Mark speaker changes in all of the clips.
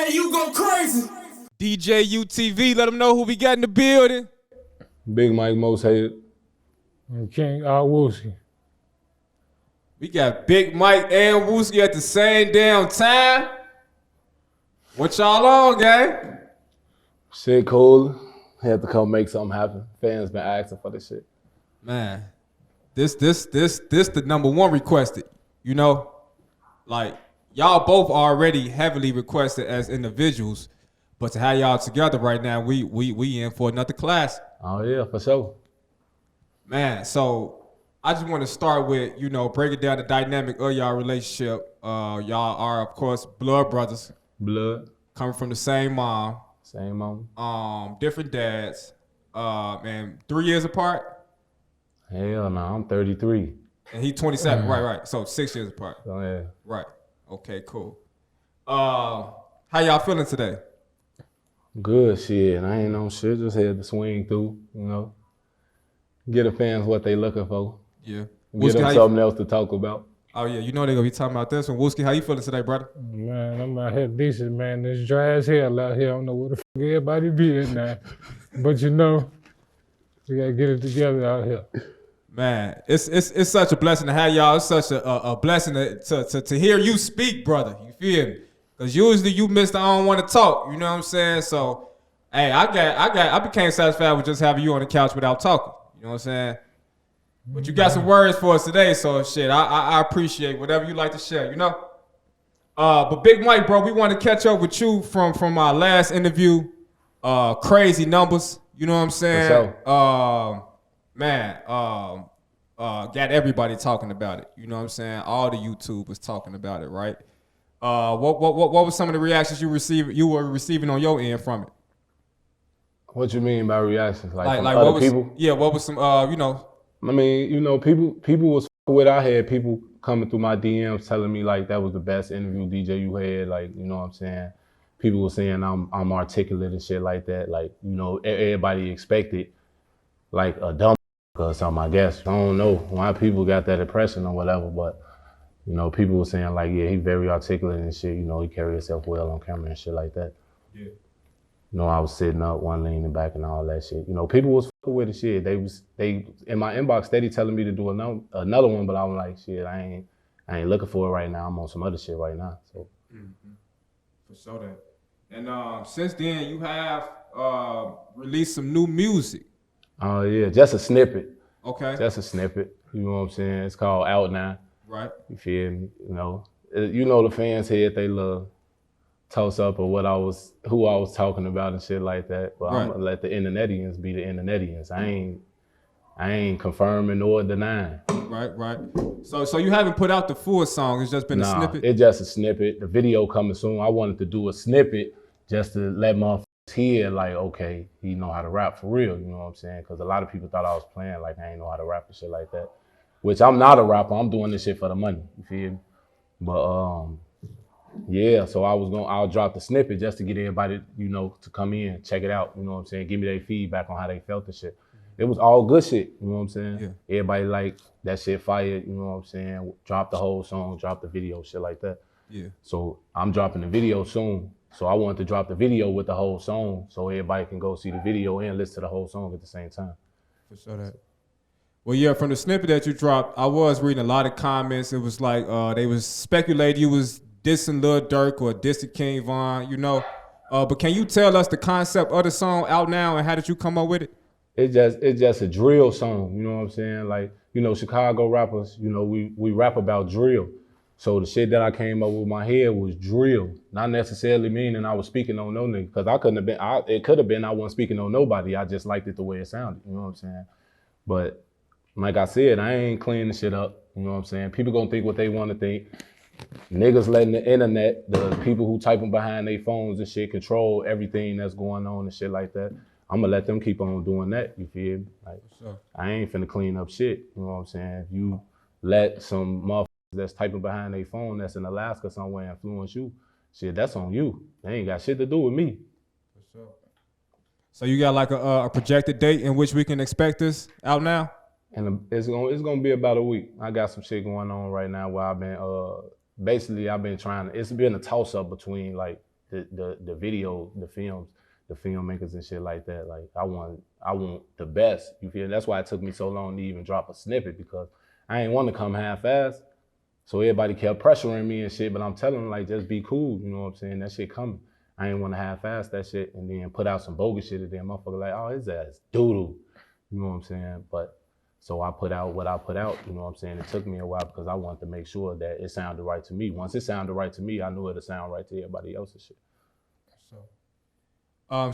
Speaker 1: DJ, you go crazy.
Speaker 2: DJUTV, let them know who we got in the building.
Speaker 3: Big Mike, most hated.
Speaker 4: And King Wooski.
Speaker 2: We got Big Mike and Wooski at the same damn time. What y'all on, gang?
Speaker 3: Shit cool. Had to come make something happen. Fans been asking for this shit.
Speaker 2: Man, this the number one requested. You know, like y'all both already heavily requested as individuals, but to have y'all together right now, we in for another class.
Speaker 3: Oh yeah, for sure.
Speaker 2: Man, so I just want to start with, you know, breaking down the dynamic of y'all relationship. Y'all are, of course, blood brothers.
Speaker 3: Blood.
Speaker 2: Coming from the same mom.
Speaker 3: Same mom.
Speaker 2: Different dads. And 3 years apart.
Speaker 3: Hell no, I'm 33.
Speaker 2: And he 27. Right. So 6 years apart.
Speaker 3: Oh yeah.
Speaker 2: Right. Okay, cool. How y'all feeling today?
Speaker 3: Good shit. I ain't no shit. Just had to swing through, you know. Get the fans what they looking for.
Speaker 2: Yeah.
Speaker 3: Get them something else to talk about.
Speaker 2: Oh yeah, you know they gonna be talking about this one. Wooski, how you feeling today, brother?
Speaker 4: Man, I'm out here decent, man. It's dry as hell out here. I don't know where the fuck everybody be at now. But you know, we gotta get it together out here.
Speaker 2: Man, it's such a blessing to have y'all. It's such a blessing to hear you speak, brother. You feel me? Cause usually you Mr. I don't want to talk. You know what I'm saying? So, hey, I became satisfied with just having you on the couch without talking. You know what I'm saying? But you got some words for us today, so shit, I appreciate whatever you like to share, you know? But Big Mike, bro, we want to catch up with you from our last interview. Crazy numbers, you know what I'm saying? Got everybody talking about it, you know what I'm saying? All the YouTube was talking about it, right? What was some of the reactions you were receiving on your end from it?
Speaker 3: What you mean by reactions? Like from
Speaker 2: what
Speaker 3: other
Speaker 2: was,
Speaker 3: people?
Speaker 2: Yeah, what was some, you know?
Speaker 3: I mean, you know, people was with. I had people coming through my DMs telling me like that was the best interview DJ you had. Like, you know what I'm saying? People were saying I'm articulate and shit like that. Like, you know, everybody expected like a dumb or something, I guess. I don't know why people got that impression or whatever, but you know, people were saying like, yeah, he very articulate and shit. You know, he carry himself well on camera and shit like that. Yeah. You know, I was sitting up, one leaning back and all that shit. You know, people was fucking with the shit. They in my inbox steady telling me to do another one, but I'm like, shit, I ain't looking for it right now. I'm on some other shit right now. So.
Speaker 2: Mm-hmm. For sure that. And since then, you have released some new music.
Speaker 3: Oh yeah, just a snippet.
Speaker 2: Okay.
Speaker 3: Just a snippet. You know what I'm saying? It's called Out Now.
Speaker 2: Right.
Speaker 3: You feel me? You know the fans here, they love toss up or who I was talking about and shit like that. But right. I'm gonna let the internetians be the internetians. I ain't confirming nor denying.
Speaker 2: Right. So you haven't put out the full song, it's just been a snippet?
Speaker 3: It's just a snippet. The video coming soon. I wanted to do a snippet just to let motherfuckers hear like, okay, he know how to rap for real, you know what I'm saying? Because a lot of people thought I was playing like I ain't know how to rap and shit like that. Which I'm not a rapper, I'm doing this shit for the money, you feel me? But yeah, so I'll drop the snippet just to get everybody, you know, to come in, check it out, you know what I'm saying? Give me their feedback on how they felt the shit. It was all good shit, you know what I'm saying? Yeah. Everybody like that shit fired, you know what I'm saying? Drop the whole song, drop the video, shit like that.
Speaker 2: Yeah. So
Speaker 3: I'm dropping the video soon. So I wanted to drop the video with the whole song so everybody can go see the video and listen to the whole song at the same time.
Speaker 2: For sure that. Well, yeah, from the snippet that you dropped, I was reading a lot of comments. It was like they was speculating you was dissing Lil Durk or dissing King Von, you know. But can you tell us the concept of the song Out Now and how did you come up with it?
Speaker 3: It's just a drill song, you know what I'm saying? Like, you know, Chicago rappers, you know, we rap about drill. So the shit that I came up with my head was drill, not necessarily meaning I was speaking on no nigga, because it could have been I wasn't speaking on nobody. I just liked it the way it sounded, you know what I'm saying? But like I said, I ain't cleaning shit up, you know what I'm saying? People gonna think what they wanna think. Niggas letting the internet, the people who typing behind their phones and shit control everything that's going on and shit like that. I'm gonna let them keep on doing that, you feel me? Like, sure. I ain't finna clean up shit, you know what I'm saying? If you let some motherfuckers that's typing behind their phone that's in Alaska somewhere influence you, shit, that's on you. They ain't got shit to do with me.
Speaker 2: For sure. So you got like a projected date in which we can expect this out now?
Speaker 3: And it's gonna be about a week. I got some shit going on right now where I've been, basically I've been trying to, it's been a toss up between like the video, the films, the filmmakers and shit like that. Like I want the best. You feel? That's why it took me so long to even drop a snippet, because I ain't want to come half-assed. So everybody kept pressuring me and shit, but I'm telling them, like, just be cool. You know what I'm saying? That shit coming. I ain't want to half-ass that shit and then put out some bogus shit and then motherfucker like, oh, his ass doo-doo. You know what I'm saying? But so I put out what I put out. You know what I'm saying? It took me a while because I wanted to make sure that it sounded right to me. Once it sounded right to me, I knew it'd sound right to everybody else's shit.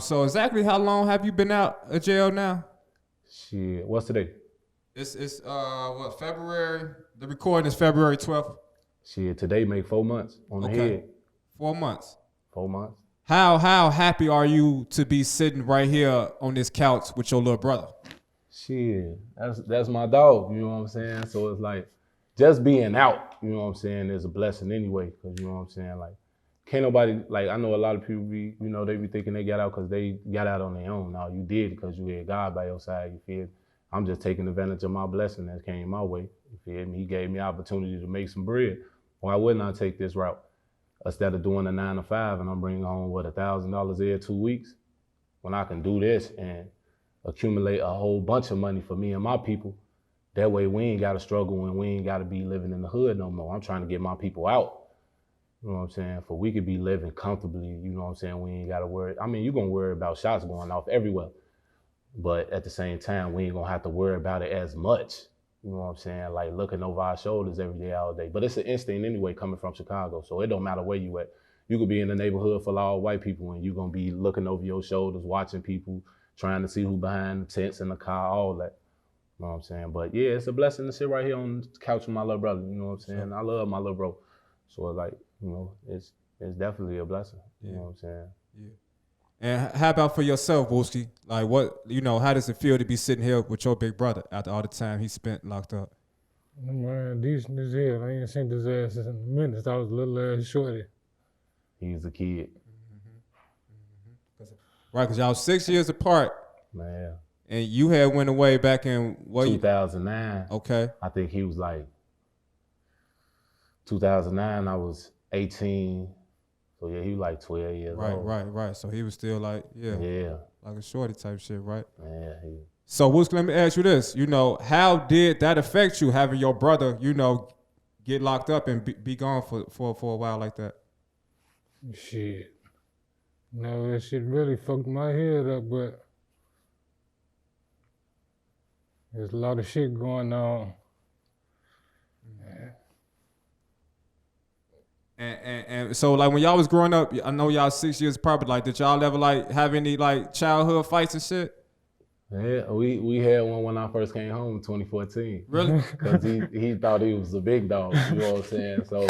Speaker 2: So exactly how long have you been out of jail now?
Speaker 3: Shit, what's today?
Speaker 2: It's what, February? The recording is February 12th.
Speaker 3: Shit, today make 4 months on the head.
Speaker 2: 4 months.
Speaker 3: 4 months.
Speaker 2: How happy are you to be sitting right here on this couch with your little brother?
Speaker 3: Shit, that's my dog. You know what I'm saying? So it's like just being out. You know what I'm saying? Is a blessing anyway, because you know what I'm saying. Like can't nobody, like I know a lot of people be, you know, they be thinking they got out because they got out on their own. No, you did because you had God by your side. You feel? I'm just taking advantage of my blessing that came my way. You feel me? He gave me opportunity to make some bread. Why wouldn't I take this route? Instead of doing a 9 to 5 and I'm bringing home, what, $1,000 every 2 weeks? When I can do this and accumulate a whole bunch of money for me and my people, that way we ain't got to struggle and we ain't got to be living in the hood no more. I'm trying to get my people out. You know what I'm saying? For we could be living comfortably, you know what I'm saying? We ain't got to worry. I mean, you're going to worry about shots going off everywhere. But at the same time, we ain't going to have to worry about it as much. You know what I'm saying? Like looking over our shoulders every day, all day. But it's an instinct anyway coming from Chicago. So it don't matter where you at. You could be in the neighborhood full of all white people and you're going to be looking over your shoulders, watching people, trying to see who behind the tents in the car, all that. You know what I'm saying? But yeah, it's a blessing to sit right here on the couch with my little brother. You know what I'm saying? I love my little bro. So like, you know, it's definitely a blessing. You know what I'm saying?
Speaker 2: Yeah. And how about for yourself, Wooski? Like what, you know, how does it feel to be sitting here with your big brother after all the time he spent locked up?
Speaker 4: Man, decent as hell. I ain't seen his ass in a minute since I was a little ass shorty.
Speaker 3: He's a kid.
Speaker 2: Right, because y'all 6 years apart.
Speaker 3: Man.
Speaker 2: And you had went away back in what?
Speaker 3: 2009.
Speaker 2: Okay.
Speaker 3: I think he was like 2009. I was 18. So yeah, he was like 12 years old.
Speaker 2: Right. So he was still like,
Speaker 3: yeah,
Speaker 2: like a shorty type shit, right?
Speaker 3: Yeah.
Speaker 2: So Wooski, let me ask you this. You know, how did that affect you having your brother, you know, get locked up and be gone for a while like that?
Speaker 4: Shit. No, that shit really fucked my head up, but there's a lot of shit going on.
Speaker 2: And so like when y'all was growing up, I know y'all 6 years apart, but like did y'all ever like have any like childhood fights and shit?
Speaker 3: Yeah, we had one when I first came home in 2014.
Speaker 2: Really?
Speaker 3: Because he thought he was a big dog, you know what I'm saying? So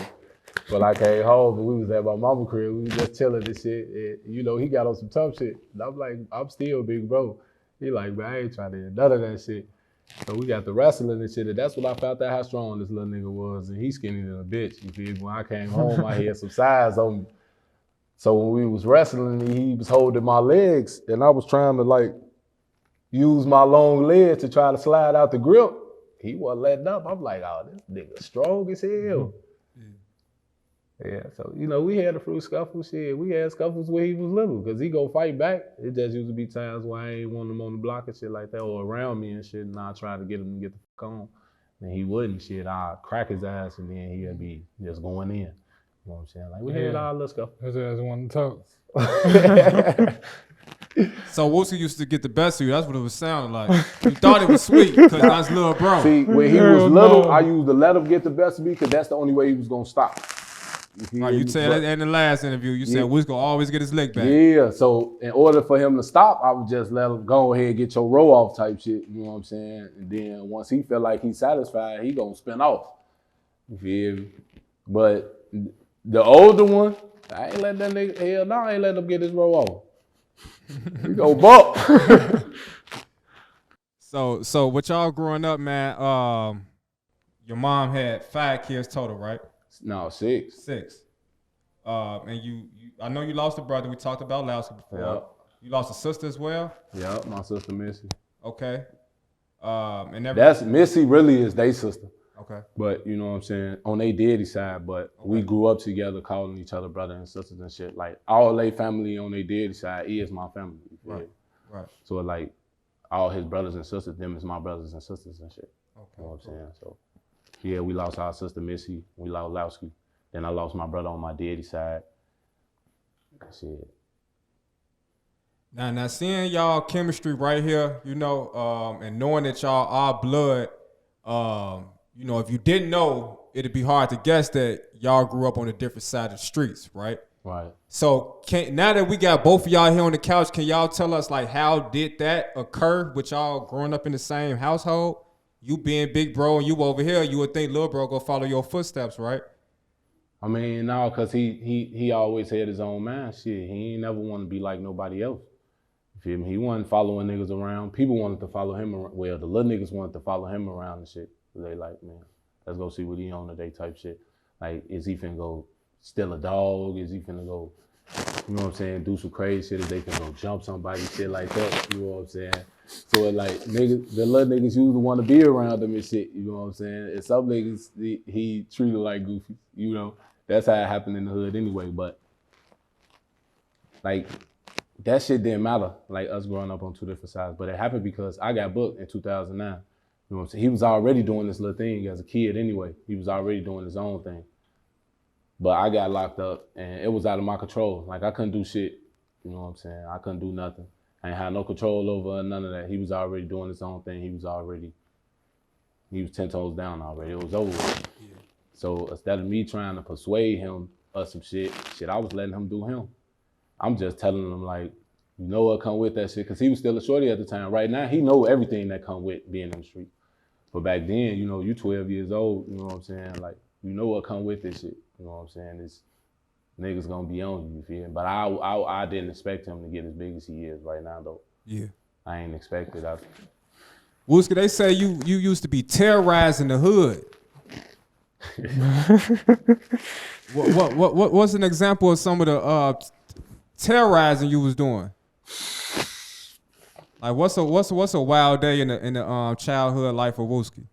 Speaker 3: when I came home and we was at my mama's crib, we was just chilling and shit. And, you know, he got on some tough shit. And I'm like, I'm still big bro. He like, man, I ain't trying to hear none of that shit. So we got the wrestling and shit, and that's when I found out how strong this little nigga was, and he skinny than a bitch, you feel me? When I came home, I had some size on me. So when we was wrestling, he was holding my legs, and I was trying to like use my long legs to try to slide out the grip. He wasn't letting up. I'm like, oh, this nigga strong as hell. Yeah, so, you know, we had a few scuffles, shit. We had scuffles where he was little, because he go fight back. It just used to be times where I ain't want him on the block and shit like that, or around me and shit, and I try to get him to get the fuck on. And he wouldn't, shit. I'd crack his ass, and then he'd be just going in. You know what I'm saying? Like, we had all the stuff.
Speaker 4: His ass wanted to talk.
Speaker 2: So Wooski used to get the best of you. That's what it was sounding like. You thought it was sweet, because that's little bro.
Speaker 3: See, when he was little, I used to let him get the best of me, because that's the only way he was going to stop.
Speaker 2: You said that in the last interview. You said Wooski gonna always get his leg back.
Speaker 3: Yeah, so in order for him to stop, I would just let him go ahead and get your roll off type shit, you know what I'm saying? And then once he feel like he's satisfied, he gonna spin off. You feel me? But the older one, I ain't letting that nigga, hell no, I ain't letting him get his roll off. He go buck.
Speaker 2: So with y'all growing up, man, your mom had 5 kids total, right?
Speaker 3: No, 6.
Speaker 2: 6. And you I know you lost a brother. We talked about last before.
Speaker 3: Yep.
Speaker 2: You lost a sister as well?
Speaker 3: Yep, my sister Missy.
Speaker 2: Okay.
Speaker 3: That's Missy really is their sister.
Speaker 2: Okay.
Speaker 3: But you know what I'm saying, on their daddy side, but we grew up together calling each other brother and sisters and shit. Like all their family on their daddy side is my family.
Speaker 2: Right.
Speaker 3: So like all his brothers and sisters, them is my brothers and sisters and shit.
Speaker 2: Okay.
Speaker 3: You know what I'm saying? So yeah, we lost our sister Missy, we lost Lowski. Then I lost my brother on my daddy side. Shit.
Speaker 2: Now seeing y'all chemistry right here, you know, and knowing that y'all are blood, you know, if you didn't know, it'd be hard to guess that y'all grew up on a different side of the streets, right?
Speaker 3: Right.
Speaker 2: So now that we got both of y'all here on the couch, can y'all tell us like how did that occur with y'all growing up in the same household? You being big bro and you over here, you would think little bro go follow your footsteps, right?
Speaker 3: I mean, no, cause he always had his own mind. Shit, he ain't never want to be like nobody else. You feel me? He wasn't following niggas around. People wanted to follow him around. Well, the little niggas wanted to follow him around and shit. They like, man, let's go see what he on today type shit. Like, is he finna go steal a dog? Is he finna go, you know what I'm saying, do some crazy shit? Is they finna go jump somebody, shit like that? You know what I'm saying? So it like, niggas, the little niggas usually want to be around him and shit, you know what I'm saying? And some niggas, he treated like goofy, you know? That's how it happened in the hood anyway, but like, that shit didn't matter, like us growing up on two different sides, but it happened because I got booked in 2009. You know what I'm saying? He was already doing this little thing as a kid anyway. He was already doing his own thing. But I got locked up and it was out of my control. Like I couldn't do shit, you know what I'm saying? I couldn't do nothing. I ain't had no control over none of that. He was already doing his own thing. He was 10 toes down already. It was over with. Yeah. So instead of me trying to persuade him of some shit, I was letting him do him. I'm just telling him like, you know what come with that shit? Cause he was still a shorty at the time. Right now, he know everything that come with being in the street. But back then, you know, you 12 years old, you know what I'm saying? Like, you know what come with this shit. You know what I'm saying? It's niggas gonna be on you, you feel me? But I didn't expect him to get as big as he is right now though. Yeah. I ain't expected.
Speaker 2: Wooski, they say you used to be terrorizing the hood. What's an example of some of the terrorizing you was doing? Like what's a wild day in the childhood life of Wooski?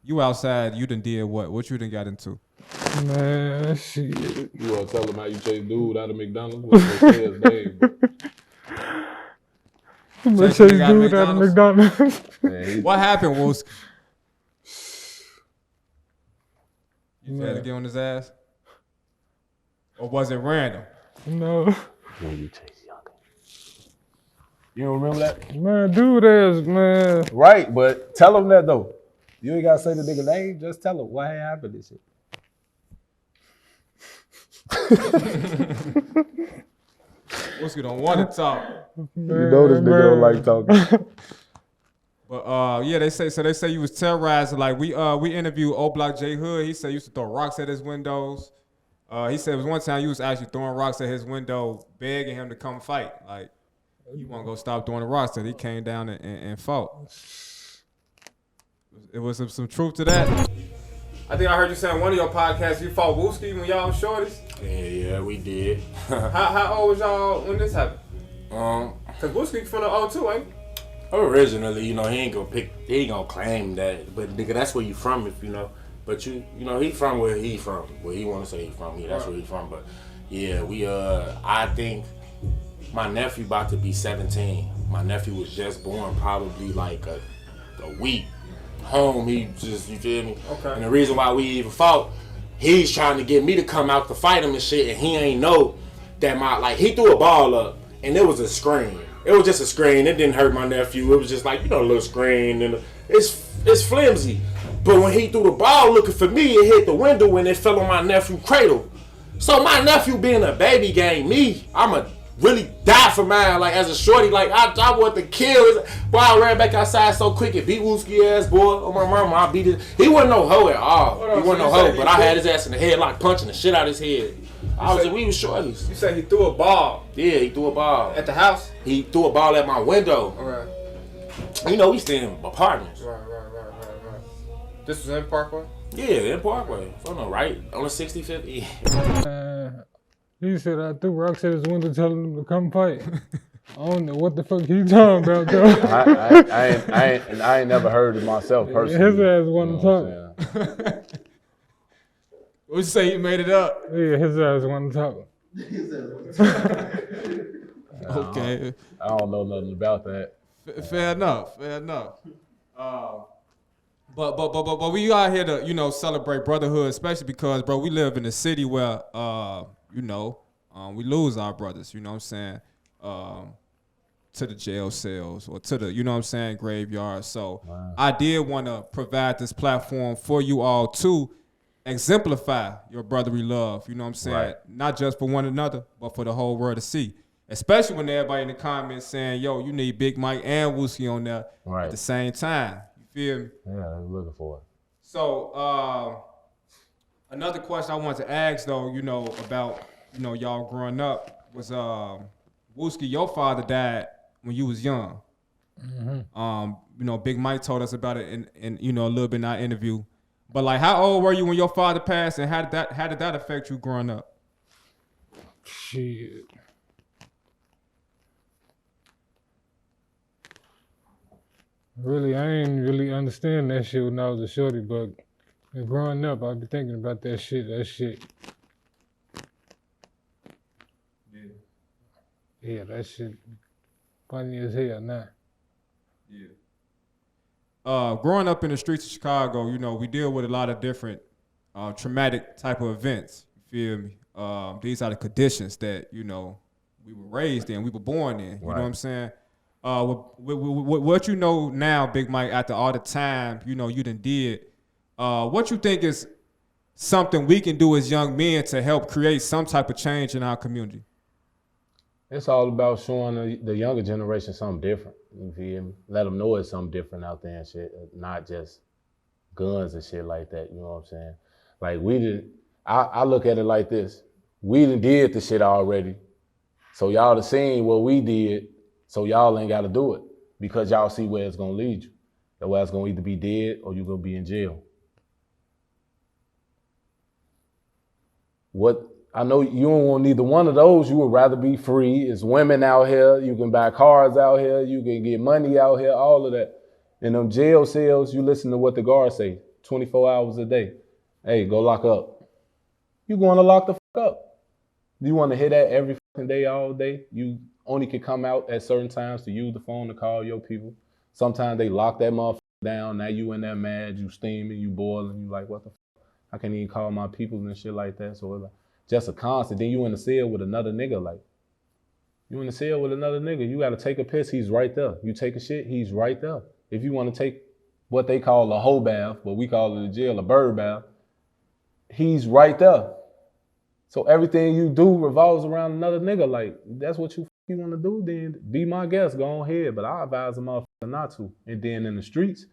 Speaker 2: You outside, you done did what? What you done got into?
Speaker 4: Man, shit.
Speaker 3: You wanna tell him how you chased dude out of McDonald's? What's his name?
Speaker 4: I'm gonna chase dude out of McDonald's.
Speaker 3: Man,
Speaker 2: what happened, Wooski? You had to get on his ass? Or was it random?
Speaker 4: No.
Speaker 3: When you chase youngin'. You don't remember that?
Speaker 4: Man, dude ass, man.
Speaker 3: Right, but tell him that though. You ain't gotta say the nigga name, just tell him why happened this shit.
Speaker 2: Wooski don't want to talk.
Speaker 3: Man, you know this nigga don't like talking.
Speaker 2: But yeah, they say you was terrorizing. Like we interviewed O Block J Hood. He said you used to throw rocks at his windows. He said it was one time you was actually throwing rocks at his window, begging him to come fight. Like you want to go stop throwing the rocks, so he came down and fought. It was some truth to that. I think I heard you say on one of your podcasts you fought Wooski when y'all was shorties.
Speaker 1: Yeah, we did.
Speaker 2: How old was y'all when this happened? Cause Wooski from the 02, ain't he?
Speaker 1: Originally, you know, he ain't gonna claim that, but nigga, that's where you from, if you know. But you know, he from where he from. Where he wanna say he from, that's where he from. But yeah, we I think my nephew about to be 17. My nephew was just born, probably like a week home. He just, you feel me? Okay. And the reason why we even fought, he's trying to get me to come out to fight him and shit, and he ain't know that he threw a ball up and it was a screen. It was just a screen. It didn't hurt my nephew. It was just like, you know, a little screen, and it's flimsy. But when he threw the ball looking for me, it hit the window and it fell on my nephew's cradle. So my nephew being a baby game, I'ma really die for mine. Like as a shorty, like I want to kill. Boy, I ran back outside so quick and beat Wooski ass boy. Oh my mama, I beat it. He wasn't no hoe at all. He wasn't no hoe, but I had his ass in the head, like punching the shit out his head. We was shorties.
Speaker 2: You said he threw a ball?
Speaker 1: Yeah, he threw a ball.
Speaker 2: At the house?
Speaker 1: He threw a ball at my window.
Speaker 2: Right.
Speaker 1: You know, we stay in apartments.
Speaker 2: Right. This was in Parkway?
Speaker 1: Yeah, in Parkway. On the right, on the 65th.
Speaker 4: He said I threw rocks at his window telling him to come fight. I don't know what the fuck he talking about, though.
Speaker 3: I ain't never heard it myself personally.
Speaker 4: His ass wasn't talking.
Speaker 2: What you say? You made it up?
Speaker 4: Yeah, his ass want to talk.
Speaker 2: Okay.
Speaker 3: I don't know nothing about that.
Speaker 2: Fair enough. But we out here to, you know, celebrate brotherhood, especially because, bro, we live in a city where, you know, we lose our brothers, you know what I'm saying, to the jail cells or to the, you know what I'm saying, graveyard. So I did want to provide this platform for you all to exemplify your brotherly love, you know what I'm saying,
Speaker 3: Right.
Speaker 2: not just for one another, but for the whole world to see. Especially when everybody in the comments saying, yo, you need Big Mike and Wooski on there at the same time. You feel me?
Speaker 3: Yeah, I was looking for it.
Speaker 2: So, another question I wanted to ask, though, you know, about, you know, y'all growing up was, Wooski, your father died when you was young. Mm-hmm. You know, Big Mike told us about it in you know, a little bit in our interview. But, like, how old were you when your father passed, and how did that affect you growing up?
Speaker 4: Shit. Really, I ain't really understand that shit when I was a shorty, but growing up, I'd be thinking about that shit. Yeah, that shit funny as hell now.
Speaker 2: Yeah. Growing up in the streets of Chicago, you know, we deal with a lot of different traumatic type of events. You feel me? These are the conditions that, you know, we were raised in, we were born in. You know what I'm saying? What you know now, Big Mike, after all the time, you know, you done did, what you think is something we can do as young men to help create some type of change in our community?
Speaker 3: It's all about showing the younger generation something different. You feel me? Let them know it's something different out there and shit, not just guns and shit like that. You know what I'm saying? Like I look at it like this: we done did the shit already, so y'all done seen what we did, so y'all ain't got to do it because y'all see where it's gonna lead you. That way it's gonna either be dead or you gonna be in jail. I know you don't want neither one of those. You would rather be free. It's women out here. You can buy cars out here. You can get money out here, all of that. In them jail cells, you listen to what the guards say 24 hours a day. Hey, go lock up. You going to lock the fuck up. You want to hear that every fucking day, all day? You only can come out at certain times to use the phone to call your people. Sometimes they lock that motherfucker down. Now you in there mad, you steaming, you boiling. You like, what the fuck? I can't even call my people and shit like that. So it's like, just a constant. Then you in the cell with another nigga. Like, you in the cell with another nigga. You got to take a piss. He's right there. You take a shit. He's right there. If you want to take what they call a hoe bath, but we call it in jail a bird bath, he's right there. So everything you do revolves around another nigga. Like, that's what you want to do, then be my guest. Go on ahead. But I advise a motherfucker not to. And then in the streets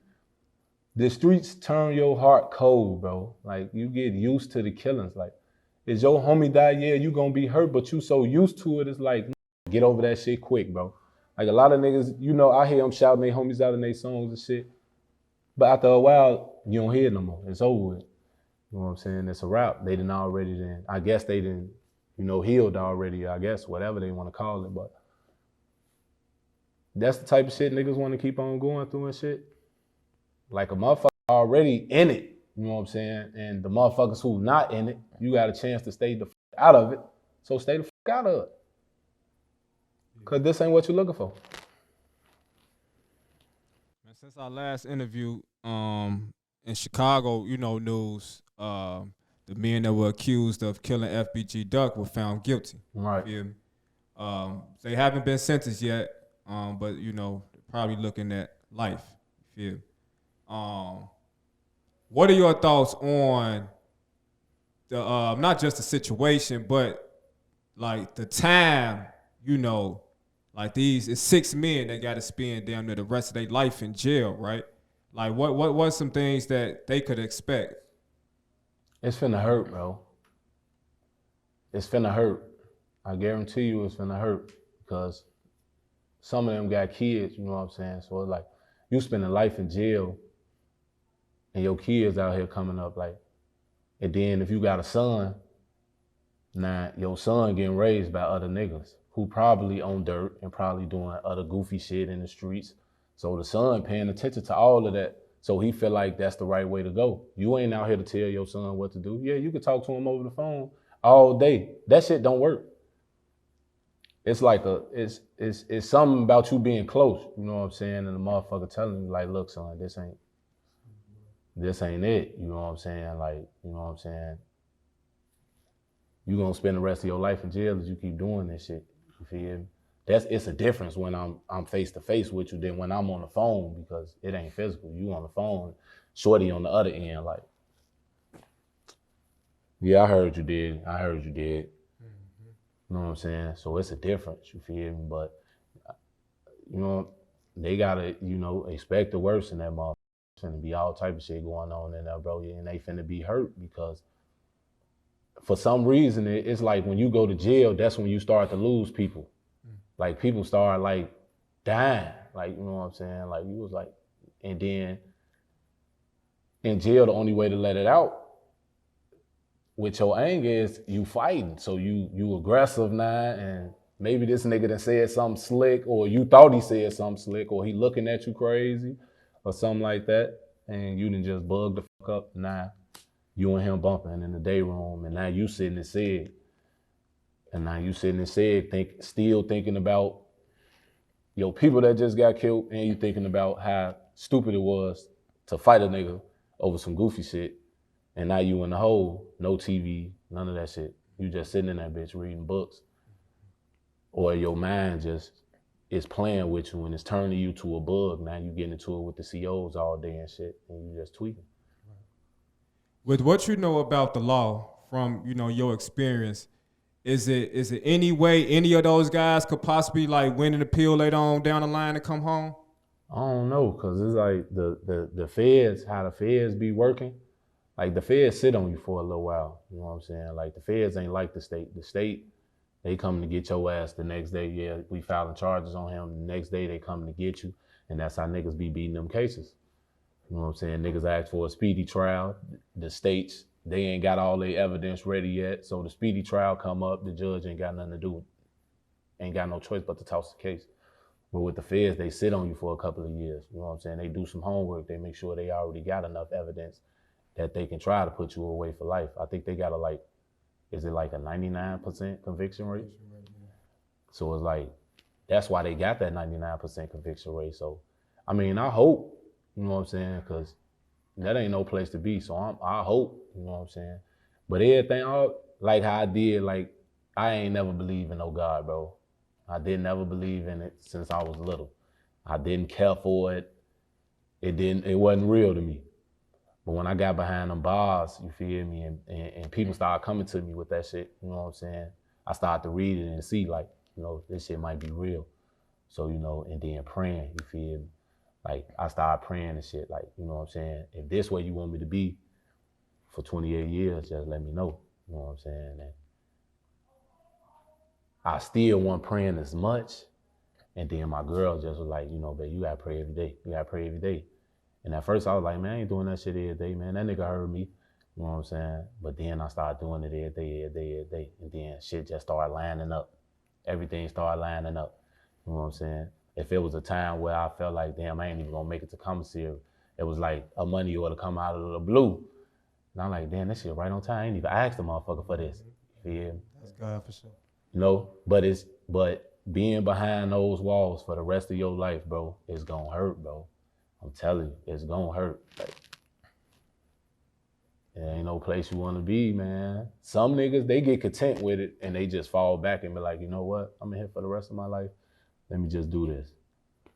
Speaker 3: turn your heart cold, bro. Like, you get used to the killings. Like, is your homie die? Yeah, you gonna be hurt, but you so used to it, it's like, get over that shit quick, bro. Like, a lot of niggas, you know, I hear them shouting their homies out in their songs and shit. But after a while, you don't hear it no more. It's over with. You know what I'm saying? It's a wrap. They done already then. I guess they done, you know, healed already, I guess, whatever they want to call it. But that's the type of shit niggas want to keep on going through and shit. Like, a motherfucker already in it. You know what I'm saying? And the motherfuckers who not in it, you got a chance to stay the fuck out of it. So stay the fuck out of it. Cause this ain't what you're looking for.
Speaker 2: Since our last interview, in Chicago, you know, news, the men that were accused of killing FBG Duck were found guilty.
Speaker 3: Right.
Speaker 2: You feel me? They haven't been sentenced yet, but you know, probably looking at life. You feel me? What are your thoughts on the not just the situation, but like the time, you know, like it's 6 men that got to spend damn near the rest of their life in jail, right? Like what's some things that they could expect?
Speaker 3: It's finna hurt, bro. It's finna hurt. I guarantee you it's finna hurt because some of them got kids, you know what I'm saying? So it's like, you spending life in jail and your kids out here coming up, like, and then if you got a son, now your son getting raised by other niggas who probably on dirt and probably doing other goofy shit in the streets. So the son paying attention to all of that. So he feel like that's the right way to go. You ain't out here to tell your son what to do. Yeah, you can talk to him over the phone all day. That shit don't work. It's like it's something about you being close, you know what I'm saying? And the motherfucker telling you like, look, son, this ain't it. You know what I'm saying? Like, you know what I'm saying? You gonna spend the rest of your life in jail if you keep doing this shit. You feel me? It's a difference when I'm face to face with you than when I'm on the phone, because it ain't physical. You on the phone, shorty on the other end, like, yeah, I heard you did. You know what I'm saying? So it's a difference, you feel me? But, you know, they gotta, you know, expect the worst in that motherfucker. Finna be all type of shit going on in there, bro. And they finna be hurt because for some reason, it's like when you go to jail, that's when you start to lose people. Like people start like dying, like, you know what I'm saying? Like you was like, and then in jail, the only way to let it out with your anger is you fighting. So you aggressive now, and maybe this nigga done said something slick, or you thought he said something slick, or he looking at you crazy or something like that, and you done just bugged the fuck up. Now you and him bumping in the day room, and now you sitting and said, still thinking about your people that just got killed, and you thinking about how stupid it was to fight a nigga over some goofy shit, and now you in the hole, no TV, none of that shit. You just sitting in that bitch reading books. Or your mind just is playing with you and it's turning you to a bug. Now you getting into it with the COs all day and shit, and you just tweaking.
Speaker 2: With what you know about the law from, you know, your experience, is it any way any of those guys could possibly like win an appeal later on down the line and come home?
Speaker 3: I don't know, cause it's like the feds, how the feds be working. Like the feds sit on you for a little while. You know what I'm saying? Like the feds ain't like the state. The state, they come to get your ass the next day. Yeah, we filing charges on him. The next day they come to get you, and that's how niggas be beating them cases. You know what I'm saying? Niggas ask for a speedy trial. The states, they ain't got all their evidence ready yet. So the speedy trial come up, the judge ain't got nothing to do with it. Ain't got no choice but to toss the case. But with the feds, they sit on you for a couple of years. You know what I'm saying? They do some homework. They make sure they already got enough evidence that they can try to put you away for life. I think they got is it like a 99% conviction rate? So it's like, that's why they got that 99% conviction rate. So, I mean, I hope, you know what I'm saying? Because that ain't no place to be. So I hope, you know what I'm saying? But everything, like how I did, like, I ain't never believed in no God, bro. I didn't never believe in it since I was little. I didn't care for it. It wasn't real to me. But when I got behind them bars, you feel me, and people started coming to me with that shit, you know what I'm saying? I started to read it and see, like, you know, this shit might be real. So, you know, and then praying, you feel me? Like, I started praying and shit, like, you know what I'm saying? If this way you want me to be for 28 years, just let me know, you know what I'm saying? And I still wasn't praying as much. And then my girl just was like, you know, babe, you gotta pray every day. You gotta pray every day. And at first I was like, man, I ain't doing that shit every day, man. That nigga heard me, you know what I'm saying? But then I started doing it every day. And then shit just started lining up. Everything started lining up, you know what I'm saying? If it was a time where I felt like, damn, I ain't even gonna make it to commissary, it was like a money order come out of the blue. And I'm like, damn, that shit right on time. I ain't even asked the motherfucker for this. Yeah.
Speaker 2: That's God for sure.
Speaker 3: You know, but being behind those walls for the rest of your life, bro, it's gonna hurt, bro. I'm telling you, it's gonna hurt. Like, it ain't no place you wanna be, man. Some niggas, they get content with it and they just fall back and be like, you know what? I'm in here for the rest of my life. Let me just do this.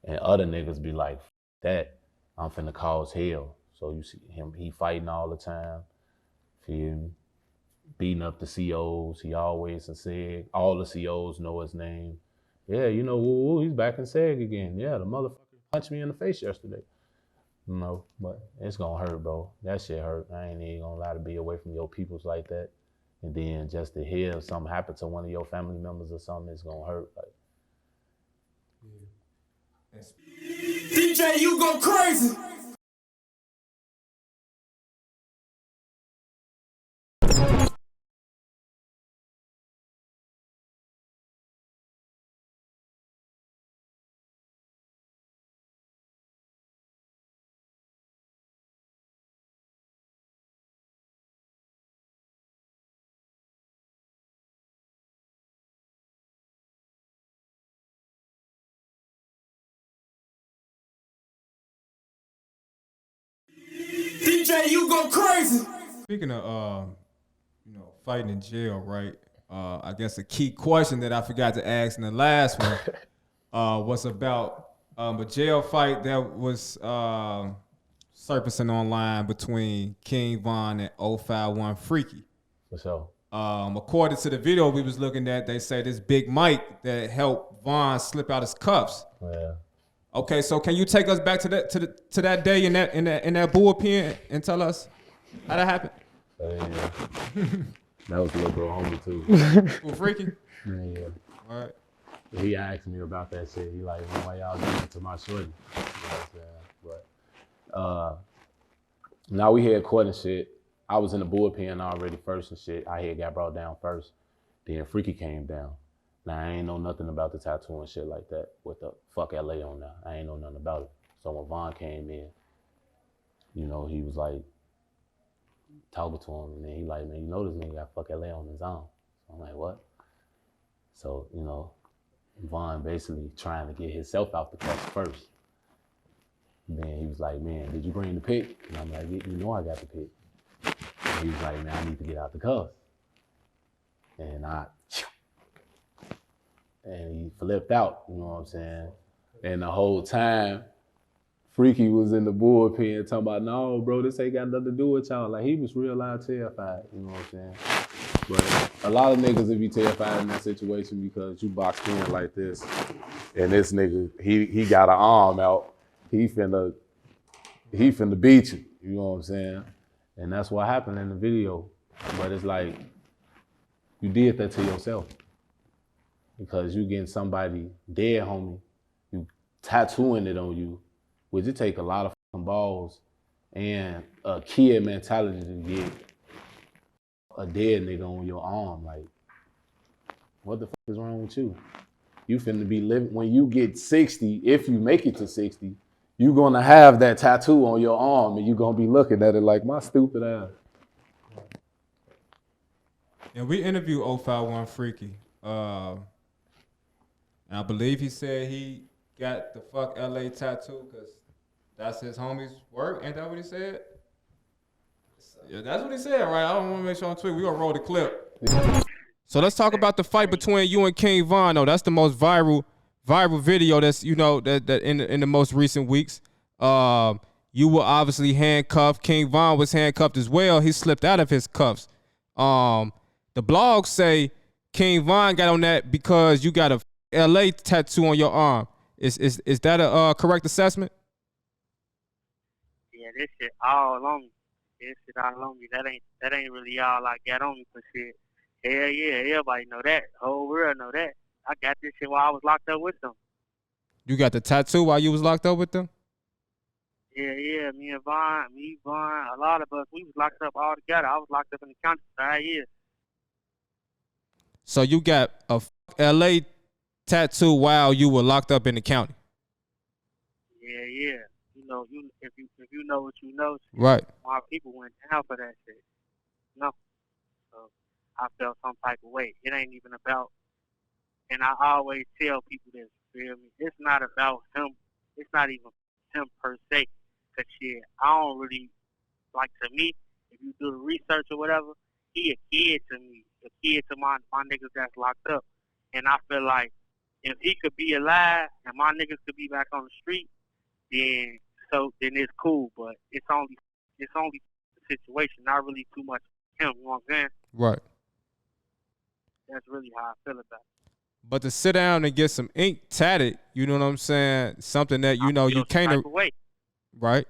Speaker 3: And other niggas be like, that, I'm finna cause hell. So you see him, he fighting all the time, feel me? Beating up the COs, he always said, all the COs know his name. Yeah, you know, woo, he's back in SEG again. Yeah, the motherfucker punched me in the face yesterday. You know, but it's gonna hurt, bro. That shit hurt. I ain't even gonna lie, to be away from your peoples like that. And then just to hear something happen to one of your family members or something, it's gonna hurt. Like,
Speaker 2: DJ, you go crazy. man, you go crazy. Speaking of, fighting in jail, right? I guess a key question that I forgot to ask in the last one was about a jail fight that was surfacing online between King Von and 051 Freaky.
Speaker 3: For sure.
Speaker 2: According to the video we was looking at, they say this Big Mike that helped Von slip out his cuffs.
Speaker 3: Yeah.
Speaker 2: Okay, so can you take us back to that day in that bullpen and tell us how that happened?
Speaker 3: Yeah. That was a little bro homie too.
Speaker 2: Well, Freaky?
Speaker 3: Yeah.
Speaker 2: All right.
Speaker 3: He asked me about that shit. He like, why y'all doing it to my shorty? You know what I'm saying? But now we had court and shit. I was in the bullpen already first and shit. I had got brought down first. Then Freaky came down. Now I ain't know nothing about the tattoo and shit like that. What the fuck LA on now? I ain't know nothing about it. So when Von came in, he was like talking to him, and then he like, man, this nigga got fuck LA on his arm. So I'm like, what? So, Von basically trying to get himself out the cuffs first. And then he was like, man, did you bring the pick? And I'm like, I got the pick. And he was like, man, I need to get out the cuffs. And he flipped out, you know what I'm saying? And the whole time, Freaky was in the bullpen talking about, no, bro, this ain't got nothing to do with y'all. Like, he was real loud terrified, you know what I'm saying? But a lot of niggas would be terrified in that situation because you boxed in like this, and this nigga, he got an arm out. He finna beat you, you know what I'm saying? And that's what happened in the video. But it's like, you did that to yourself. Because you getting somebody dead, homie, you tattooing it on you, which it take a lot of fucking balls and a kid mentality to get a dead nigga on your arm. Like, what the fuck is wrong with you? You finna be living, when you get 60, if you make it to 60, you gonna have that tattoo on your arm and you gonna be looking at it like, my stupid ass.
Speaker 2: And we interviewed 051 Freaky. And I believe he said he got the fuck LA tattoo because that's his homie's work. Ain't that what he said? Yeah, that's what he said, right? I don't want to make sure I'm tweeting. We're going to roll the clip. So let's talk about the fight between you and King Von. though. That's the most viral video that's, that in the most recent weeks. You were obviously handcuffed. King Von was handcuffed as well. He slipped out of his cuffs. The blogs say King Von got on that because you got a LA tattoo on your arm. Is that a correct assessment?
Speaker 5: Yeah, this shit all on me. This shit all on me. That ain't really all I got on me for shit. Hell yeah, everybody know that. The whole world know that. I got this shit while I was locked up with them.
Speaker 2: You got the tattoo while you was locked up with them?
Speaker 5: Yeah. Me, Von, a lot of us, we was locked up all together. I was locked up in the county for 5 years.
Speaker 2: So you got a LA tattoo while you were locked up in the county?
Speaker 5: Yeah. If you know what you know,
Speaker 2: right.
Speaker 5: My people went down for that shit. No. So I felt some type of way. It ain't even about, and I always tell people this, feel me? It's not about him. It's not even him per se. Cause shit, I don't really, like, to me, if you do the research or whatever, he a kid to me. A kid to my niggas that's locked up. And I feel like if he could be alive and my niggas could be back on the street, then it's cool. But it's only the situation, not really too much him, you know what I'm saying?
Speaker 2: Right.
Speaker 5: That's really how I feel about it.
Speaker 2: But to sit down and get some ink tatted, you know what I'm saying? Something that you can't. Right.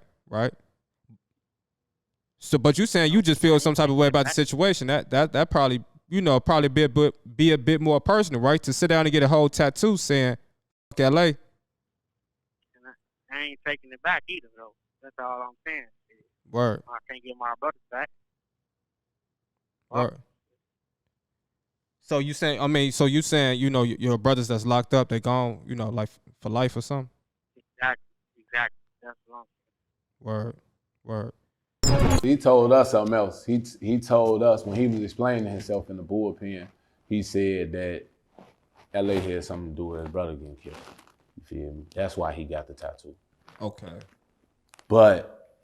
Speaker 2: So, but you saying you just feel some type of way about the situation. That probably be a bit more personal, right? To sit down and get a whole tattoo saying "Fuck LA."
Speaker 5: And I ain't taking it back either, though. That's all I'm saying.
Speaker 2: Word.
Speaker 5: I can't get my brothers back.
Speaker 2: Word. So you saying, your brothers that's locked up, they gone, like for life or something?
Speaker 5: Exactly. That's what I'm
Speaker 2: saying. Word.
Speaker 3: He told us something else. He told us when he was explaining himself in the bullpen, he said that LA had something to do with his brother getting killed. You feel me? That's why he got the tattoo.
Speaker 2: Okay.
Speaker 3: But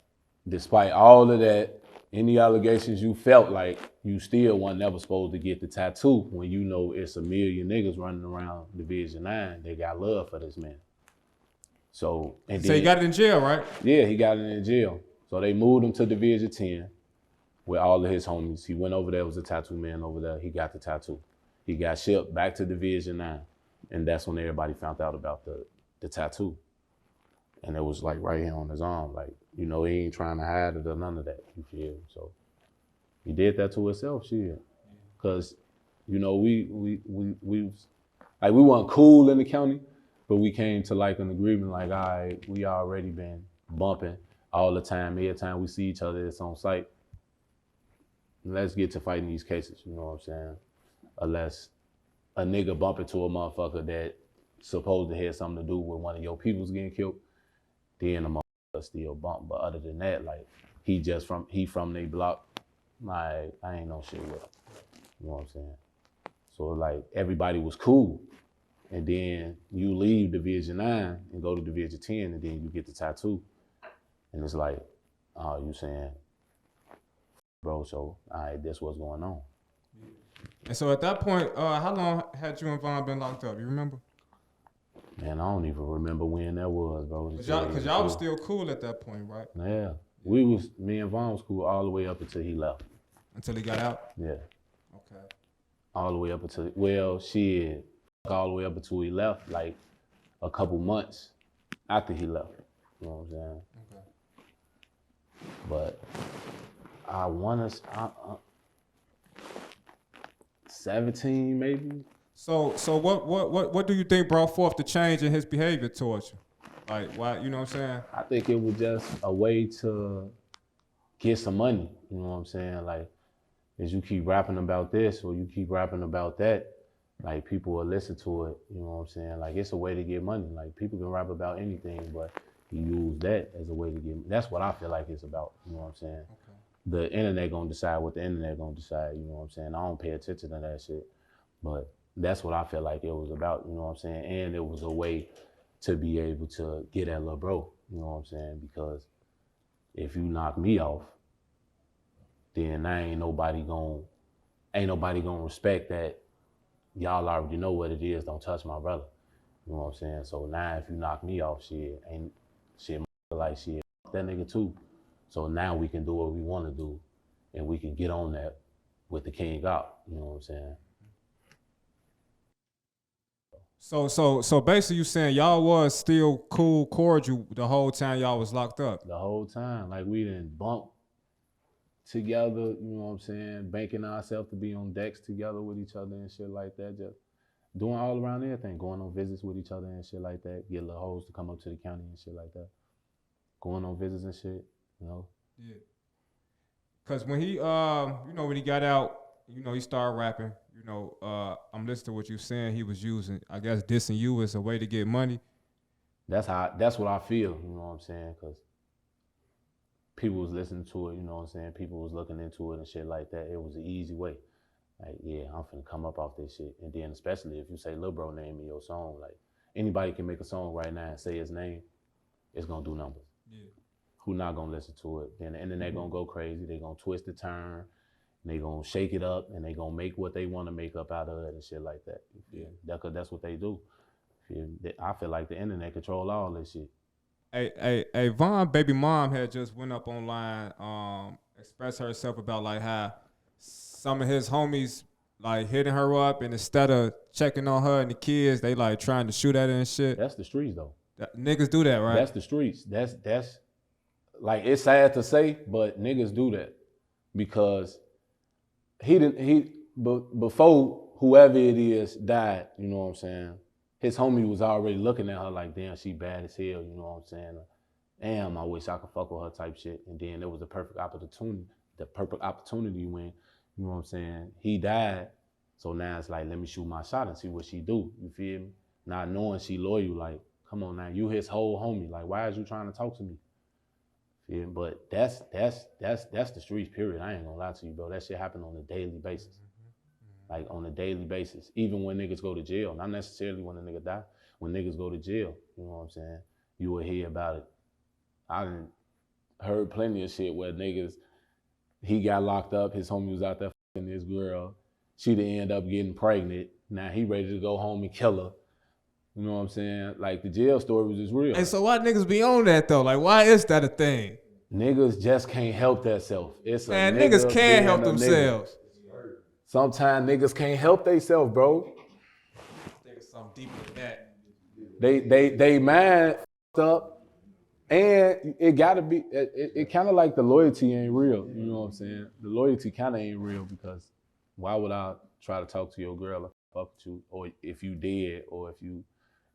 Speaker 3: despite all of that, any allegations you felt like, you still weren't never supposed to get the tattoo when you know it's a million niggas running around Division 9. They got love for this man. So, and
Speaker 2: So he got it in jail, right?
Speaker 3: Yeah, he got it in jail. So they moved him to Division 10 with all of his homies. He went over there, was a tattoo man over there. He got the tattoo. He got shipped back to Division 9. And that's when everybody found out about the tattoo. And it was like right here on his arm. Like, you know, he ain't trying to hide it or none of that. You feel? So he did that to himself, shit. Cause, you know, we weren't cool in the county, but we came to like an agreement, like, all right, we already been bumping all the time. Every time we see each other, it's on site. Let's get to fighting these cases, you know what I'm saying? Unless a nigga bump into a motherfucker that supposed to have something to do with one of your peoples getting killed, then the motherfucker still bump. But other than that, like, he from they block, like, I ain't no shit with him. You know what I'm saying? So like, everybody was cool. And then you leave Division 9 and go to Division 10, and then you get the tattoo. And it's like, oh, you saying, bro, so all right, that's what's going on.
Speaker 2: And so at that point, how long had you and Von been locked up? You remember?
Speaker 3: Man, I don't even remember when that was, bro.
Speaker 2: Cause y'all was still cool at that point, right?
Speaker 3: Yeah, me and Von was cool all the way up until he left.
Speaker 2: Until he got out?
Speaker 3: Yeah.
Speaker 2: Okay.
Speaker 3: All the way up until, well, shit, all the way up until he left, like a couple months after he left. You know what I'm saying?
Speaker 2: Okay.
Speaker 3: But I want to, 17 maybe.
Speaker 2: So what do you think brought forth the change in his behavior towards you? Like, why, you know what I'm saying?
Speaker 3: I think it was just a way to get some money, you know what I'm saying? Like, as you keep rapping about this or you keep rapping about that, like, people will listen to it, you know what I'm saying? Like, it's a way to get money. Like, people can rap about anything, but you use that as a way to get, that's what I feel like it's about, you know what I'm saying? Okay. The internet gonna decide what the internet gonna decide, you know what I'm saying? I don't pay attention to that shit, but that's what I feel like it was about, you know what I'm saying? And it was a way to be able to get at lil' bro, you know what I'm saying? Because if you knock me off, then ain't nobody gonna respect that. Y'all already know what it is, don't touch my brother. You know what I'm saying? So now if you knock me off, shit, ain't shit like shit, that nigga too. So now we can do what we wanna do and we can get on that with the king out, you know what I'm saying?
Speaker 2: So basically you saying y'all was still cool, cordial the whole time y'all was locked up?
Speaker 3: The whole time, like, we didn't bump together, you know what I'm saying? Banking ourselves to be on decks together with each other and shit like that. Just doing all around everything, going on visits with each other and shit like that. Get little hoes to come up to the county and shit like that. Going on visits and shit, you know?
Speaker 2: Yeah. Cause when he, when he got out, he started rapping. I'm listening to what you're saying. He was using, I guess, dissing you as a way to get money.
Speaker 3: That's what I feel, you know what I'm saying? Cause people was listening to it, you know what I'm saying? People was looking into it and shit like that. It was an easy way. Like, yeah, I'm finna come up off this shit. And then especially if you say Lil Bro name in your song, like, anybody can make a song right now and say his name, it's gonna do numbers. Yeah. Who not gonna listen to it? Then the internet gonna go crazy. They gonna twist the turn, and they gonna shake it up, and they gonna make what they wanna make up out of it and shit like that. Yeah. That's what they do. I feel like the internet control all this shit.
Speaker 2: Hey, Von baby mom had just went up online, expressed herself about like how some of his homies like hitting her up, and instead of checking on her and the kids, they like trying to shoot at her and shit.
Speaker 3: That's the streets though.
Speaker 2: Niggas do that, right?
Speaker 3: That's the streets. That's like, it's sad to say, but niggas do that because before whoever it is died, you know what I'm saying? His homie was already looking at her like, damn, she bad as hell, you know what I'm saying? Damn, I wish I could fuck with her type shit. And then it was the perfect opportunity when, you know what I'm saying, he died. So now it's like, let me shoot my shot and see what she do, you feel me? Not knowing she loyal, like, come on now, you his whole homie. Like, why is you trying to talk to me? Feel me? But that's the streets, period. I ain't gonna lie to you, bro. That shit happen on a daily basis. Like, on a daily basis. Even when niggas go to jail, not necessarily when a nigga die. When niggas go to jail, you know what I'm saying? You will hear about it. heard plenty of shit where niggas, he got locked up, his homie was out there fucking this girl. She'd end up getting pregnant. Now he ready to go home and kill her. You know what I'm saying? Like, the jail story was just real.
Speaker 2: Hey, so why niggas be on that though? Like, why is that a thing?
Speaker 3: Niggas just can't help themselves.
Speaker 2: Man, niggas can help themselves.
Speaker 3: Sometimes niggas can't help themselves, bro.
Speaker 2: I think it's something deeper than that.
Speaker 3: They mind fucked up, and it gotta be. It kind of like the loyalty ain't real. You know what I'm saying? The loyalty kind of ain't real because why would I try to talk to your girl or fuck with you, or if you dead, or if you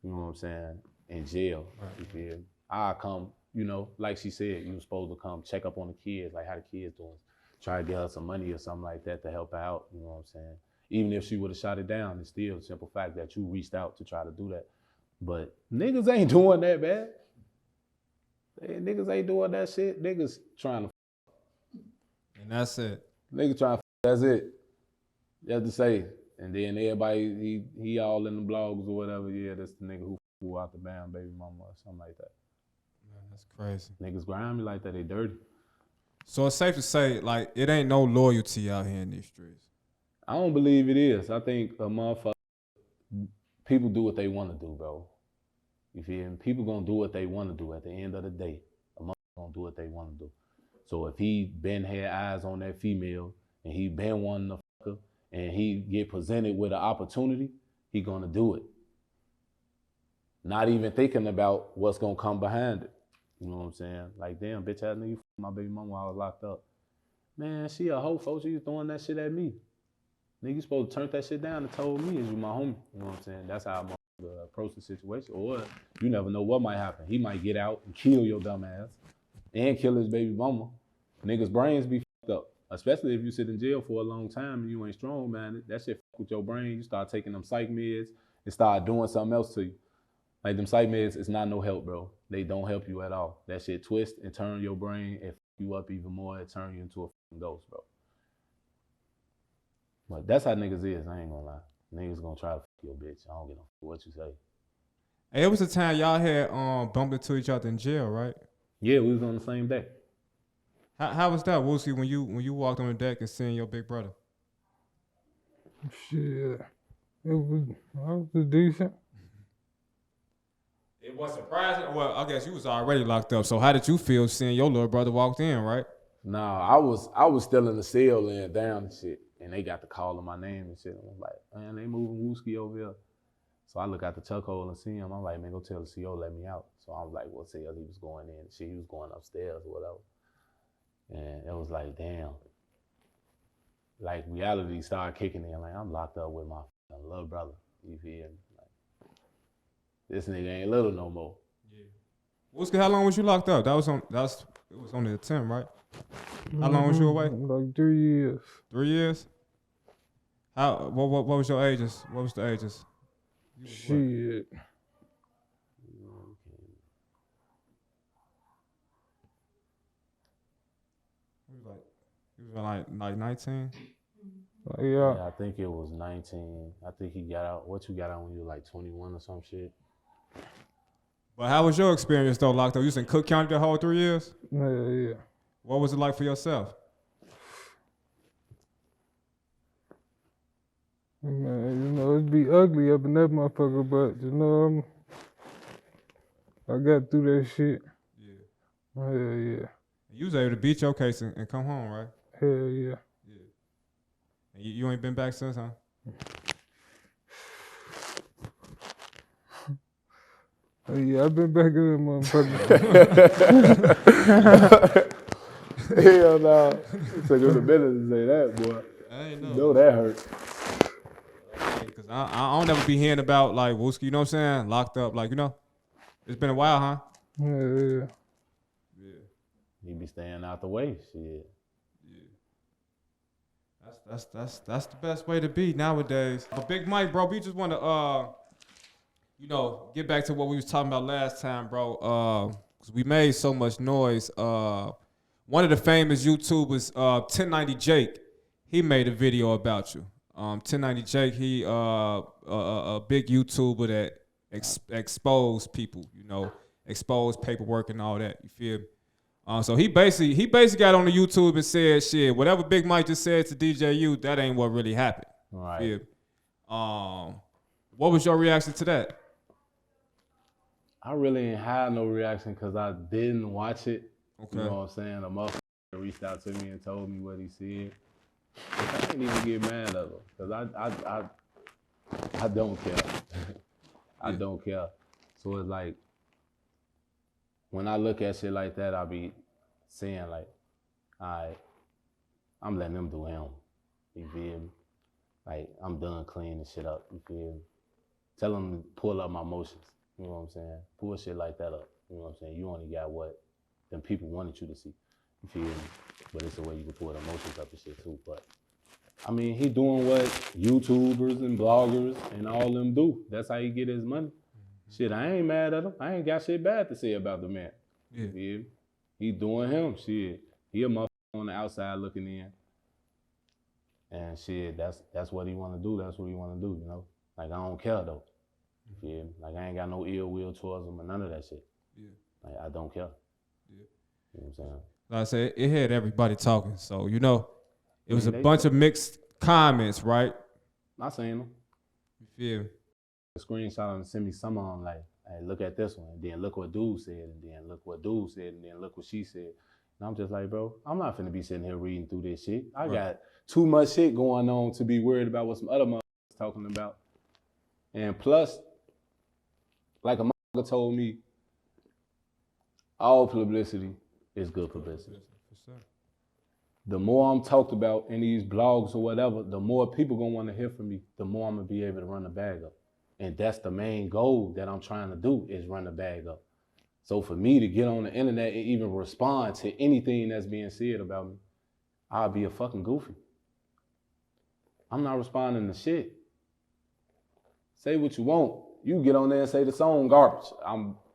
Speaker 3: know what I'm saying, in jail? You feel me? I come, you know, like she said, you was supposed to come check up on the kids, like how the kids doing, try to get her some money or something like that to help her out. You know what I'm saying? Even if she would have shot it down, it's still the simple fact that you reached out to try to do that. But niggas ain't doing that, man. Niggas ain't doing that shit. Niggas trying to.
Speaker 2: And that's it.
Speaker 3: Niggas trying to. That's it. Just to say. And then everybody, he all in the blogs or whatever. Yeah, that's the nigga who flew out the band, baby mama or something like that.
Speaker 2: Man, that's crazy.
Speaker 3: Niggas grimy like that. They dirty.
Speaker 2: So it's safe to say, like, it ain't no loyalty out here in these streets.
Speaker 3: I don't believe it is. I think a motherfucker, people do what they want to do, bro. You feel me? People gonna do what they want to do at the end of the day. A motherfucker gonna do what they want to do. So if he been had eyes on that female and he been wanting to fuck her and he get presented with an opportunity, he gonna do it. Not even thinking about what's gonna come behind it. You know what I'm saying? Like, damn, bitch ass nigga, you my baby mama while I was locked up. Man, she a hoe, folks. She was throwing that shit at me. Nigga, you supposed to turn that shit down and told me as you my homie. You know what I'm saying? That's how I'm gonna approach the situation. Or you never know what might happen. He might get out and kill your dumb ass and kill his baby mama. Niggas' brains be fucked up. Especially if you sit in jail for a long time and you ain't strong, man. That shit fuck with your brain. You start taking them psych meds and start doing something else to you. Like, them psych meds is not no help, bro. They don't help you at all. That shit twist and turn your brain and fuck you up even more. It turn you into a fucking ghost, bro. But that's how niggas is, I ain't gonna lie. Niggas gonna try to fuck your bitch. I don't give a fuck what you say.
Speaker 2: Hey, it was a time y'all had bumped into each other in jail, right?
Speaker 3: Yeah, we was on the same deck.
Speaker 2: How was that, Wooski, when you walked on the deck and seeing your big brother?
Speaker 4: Shit, it was decent.
Speaker 2: It was surprising. Well, I guess you was already locked up. So how did you feel seeing your little brother walked in, right?
Speaker 3: Nah, I was still in the cell laying down and shit. And they got to calling my name and shit. I was like, man, they moving Wooski over here. So I look out the chuck hole and see him. I'm like, man, go tell the CO let me out. So I was like, well, tell he was going in. Shit, he was going upstairs or whatever. And it was like, damn. Like, reality started kicking in. Like, I'm locked up with my little brother. You feel me? Like, this nigga ain't little no more.
Speaker 2: Yeah. Wooski, how long was you locked up? It was only a 10, right? How long was you away?
Speaker 4: Like 3 years.
Speaker 2: 3 years? What was your ages? What was the ages?
Speaker 4: Shit.
Speaker 2: He was like 19?
Speaker 4: Yeah.
Speaker 3: I think it was 19. I think he got out. What you got out when you were like 21 or some shit?
Speaker 2: But how was your experience though, locked up? You was in Cook County the whole 3 years?
Speaker 4: Yeah.
Speaker 2: What was it like for yourself?
Speaker 4: Man, you know, it'd be ugly up in that motherfucker, but you know, I got through that shit.
Speaker 2: Yeah.
Speaker 4: Hell yeah.
Speaker 2: You was able to beat your case and come home, right?
Speaker 4: Hell yeah.
Speaker 2: Yeah. And you ain't been back since, huh?
Speaker 4: Oh, yeah, I've been back in that motherfucker.
Speaker 3: Hell no. It took him a minute to say that, boy.
Speaker 2: I ain't
Speaker 3: You know that hurt.
Speaker 2: Cause I don't ever be hearing about like Wooski, you know what I'm saying? Locked up, like, you know. It's been a while, huh?
Speaker 4: Yeah.
Speaker 3: He be staying out the way, shit.
Speaker 2: Yeah. That's the best way to be nowadays. But Big Mike, bro, we just want to get back to what we was talking about last time, bro. Cause we made so much noise. One of the famous YouTubers, 1090 Jake, he made a video about you. 1090 Jake, he a big YouTuber that expose people, expose paperwork and all that. You feel me? So he basically got on the YouTube and said, shit, whatever Big Mike just said to DJU, that ain't what really happened.
Speaker 3: Right.
Speaker 2: Yeah. What was your reaction to that?
Speaker 3: I really ain't had no reaction because I didn't watch it.
Speaker 2: Okay.
Speaker 3: You know what I'm saying? A motherfucker reached out to me and told me what he said. I didn't even get mad at him because I don't care. I don't care. So it's like, when I look at shit like that, I be saying like, all right, I'm letting them do him. You feel me? Like, I'm done cleaning shit up. You feel me? Tell them to pull up my emotions. You know what I'm saying? Pull shit like that up. You know what I'm saying? You only got what them people wanted you to see. You feel me? But it's the way you can pull the emotions up and shit too. But I mean, he doing what YouTubers and bloggers and all them do. That's how he get his money. Shit, I ain't mad at him. I ain't got shit bad to say about the man. Yeah. Yeah. He doing him. Shit. He a motherfucker on the outside looking in. And shit, that's what he wanna do. That's what he wanna do, you know? Like, I don't care though. You feel me? Like, I ain't got no ill will towards him or none of that shit. Yeah. Like, I don't care. Yeah. You know what I'm saying?
Speaker 2: Like I said, it had everybody talking. So, you know, it was a bunch of mixed comments, right?
Speaker 3: I seen them.
Speaker 2: You feel me?
Speaker 3: A screenshot and send me some of them like, hey, look at this one, and then look what dude said, and then look what dude said, and then look what she said. And I'm just like, bro, I'm not finna be sitting here reading through this shit. I got too much shit going on to be worried about what some other motherfuckers talking about. And plus, like a motherfucker told me, all publicity is good publicity. The more I'm talked about in these blogs or whatever, the more people gonna wanna hear from me, the more I'm gonna be able to run the bag up. And that's the main goal that I'm trying to do, is run the bag up. So for me to get on the internet and even respond to anything that's being said about me, I'll be a fucking goofy. I'm not responding to shit. Say what you want. You get on there and say the song garbage.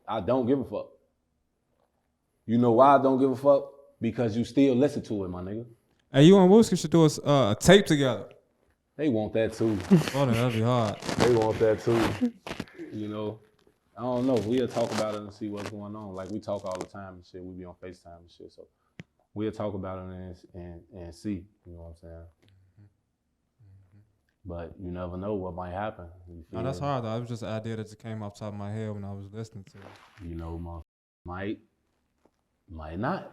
Speaker 3: I don't give a fuck. You know why I don't give a fuck? Because you still listen to it, my nigga.
Speaker 2: Hey, you and Wooski should do a tape together.
Speaker 3: They want that too.
Speaker 2: Oh, that'd be hard.
Speaker 3: They want that too. You know, I don't know. We'll talk about it and see what's going on. Like, we talk all the time and shit. We be on FaceTime and shit. So we'll talk about it and see. You know what I'm saying? But you never know what might happen.
Speaker 2: No, that's hard though. It was just an idea that just came off the top of my head when I was listening to it.
Speaker 3: You know, might not.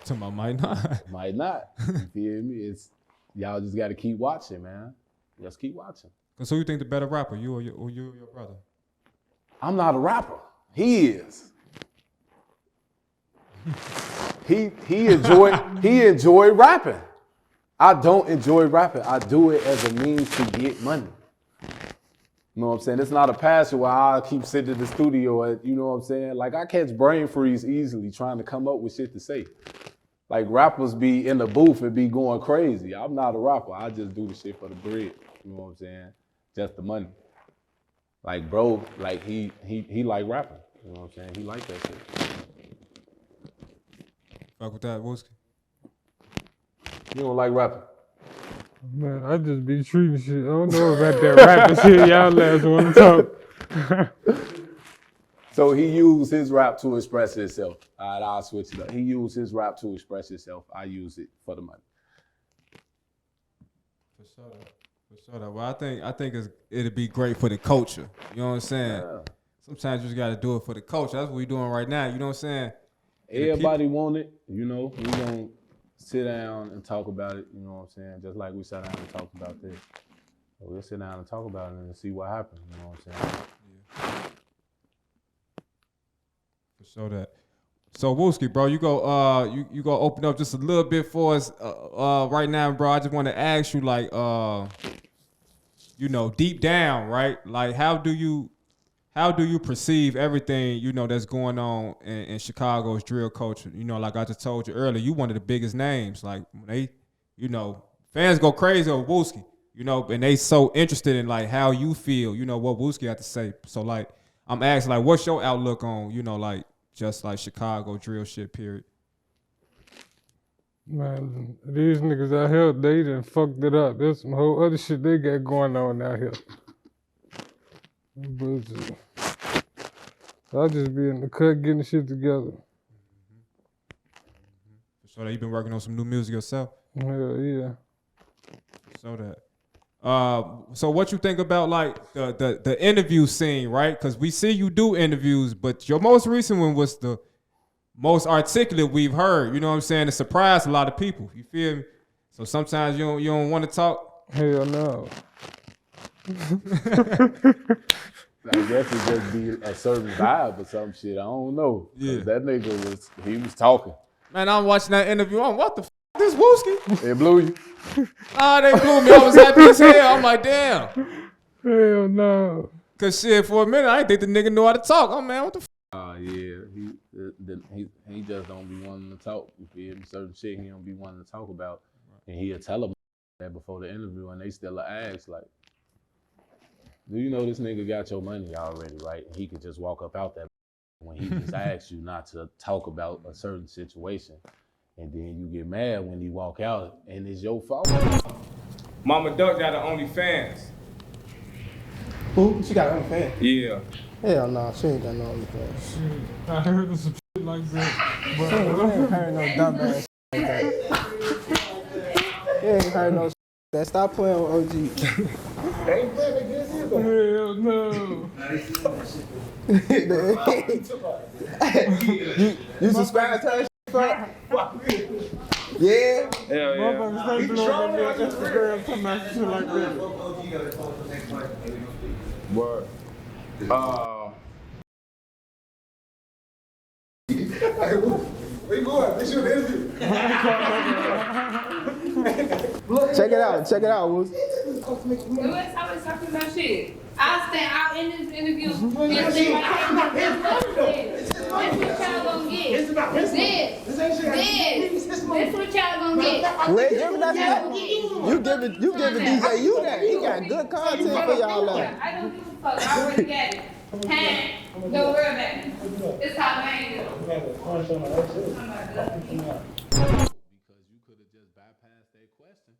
Speaker 2: To my might not.
Speaker 3: Might not. You feel me? It's y'all just got to keep watching, man. Just keep watching.
Speaker 2: Cause who you think the better rapper, you or your brother?
Speaker 3: I'm not a rapper. He is. he enjoy rapping. I don't enjoy rapping. I do it as a means to get money. You know what I'm saying? It's not a passion where I keep sitting in the studio, you know what I'm saying? Like, I catch brain freeze easily trying to come up with shit to say. Like, rappers be in the booth and be going crazy. I'm not a rapper. I just do the shit for the bread. You know what I'm saying? Just the money. Like, bro, like he like rapping. You know what I'm saying? He like that shit.
Speaker 2: Fuck with that, Wooski.
Speaker 3: You don't like rapping?
Speaker 4: Man, I just be treating shit. I don't know about that rapping shit. Y'all last want to talk.
Speaker 3: So he used his rap to express himself. All right, I'll switch it up. He used his rap to express himself. I use it for the money.
Speaker 2: For sure. Well, I think it'd be great for the culture. You know what I'm saying? Yeah. Sometimes you just got to do it for the culture. That's what we're doing right now. You know what I'm saying?
Speaker 3: Everybody want it. You know, we gonna sit down and talk about it. You know what I'm saying? Just like we sat down and talked about this. So we'll sit down and talk about it and see what happens. You know what I'm saying? Yeah.
Speaker 2: For sure that. So Wooski, bro, you go open up just a little bit for us right now, bro. I just want to ask you, like, you know, deep down, right? Like, how do you perceive everything, you know, that's going on in Chicago's drill culture? You know, like I just told you earlier, you one of the biggest names. Like, when they, you know, fans go crazy over Wooski, you know, and they so interested in, like, how you feel, you know, what Wooski had to say. So, like, I'm asking, like, what's your outlook on, you know, like, just like Chicago drill shit, period?
Speaker 4: Man, these niggas out here, they done fucked it up. There's some whole other shit they got going on out here. Bullshit. I just be in the cut getting shit together.
Speaker 2: So that you been working on some new music yourself?
Speaker 4: Hell yeah.
Speaker 2: So that. So what you think about like the interview scene, right? Because we see you do interviews, but your most recent one was the most articulate we've heard. You know what I'm saying? It surprised a lot of people. You feel me? So sometimes you don't want to talk.
Speaker 4: Hell no.
Speaker 3: I guess it just be a certain vibe or some shit. I don't know.
Speaker 2: Yeah.
Speaker 3: That nigga was talking.
Speaker 2: Man, I'm watching that interview. I'm what the f*** this Wooski?
Speaker 3: It blew you.
Speaker 2: They blew me. I was happy as hell. I'm like, damn.
Speaker 4: Hell no.
Speaker 2: Cause shit, for a minute, I didn't think the nigga knew how to talk. Oh man, what the f***?
Speaker 3: Yeah, he just don't be wanting to talk. You feel me? Certain shit he don't be wanting to talk about, and he'll tell them that before the interview, and they still ask like, "Do you know this nigga got your money already, right?" And he could just walk up out that when he just asks you not to talk about a certain situation, and then you get mad when he walk out, and it's your fault.
Speaker 2: Mama Duck got her OnlyFans.
Speaker 6: Who? She got OnlyFans?
Speaker 2: Yeah.
Speaker 6: Hell no, she ain't got no OnlyFans.
Speaker 4: I heard of some shit like that.
Speaker 6: She ain't heard no dumb ass like that. You ain't heard no that. Stop playing with OG.
Speaker 4: Hell no.
Speaker 6: you subscribe to her fuck? Yeah?
Speaker 2: Hell yeah.
Speaker 4: Motherfuckers stay blowing up their Instagram talking about shit like that.
Speaker 3: Word.
Speaker 6: Where you going? This your interview. Check it out, Wooz.
Speaker 7: I was talking about shit. I'll stand out in this interview and say what what y'all gonna get. This what y'all gonna get.
Speaker 6: Wait, you give it DJ you that. He got good content for y'all now.
Speaker 7: I don't give a fuck. I already got it. Hey, don't worry about it. It's how I ain't
Speaker 3: Because you could have just bypassed that question.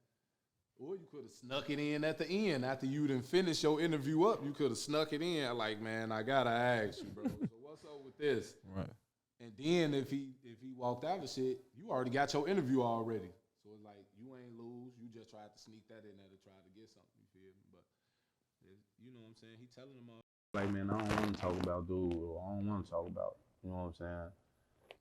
Speaker 3: Or you could have snuck it in at the end after you done finished your interview up. You could have snuck it in like, man, I gotta ask you, bro. So what's up with this?
Speaker 2: Right.
Speaker 3: And then if he walked out of shit, you already got your interview already. So it's like you ain't lose. You just tried to sneak that in there to try to get something. You feel me? But you know what I'm saying? He telling them all like, man, I don't want to talk about dude, or I don't want to talk about. You know what I'm saying?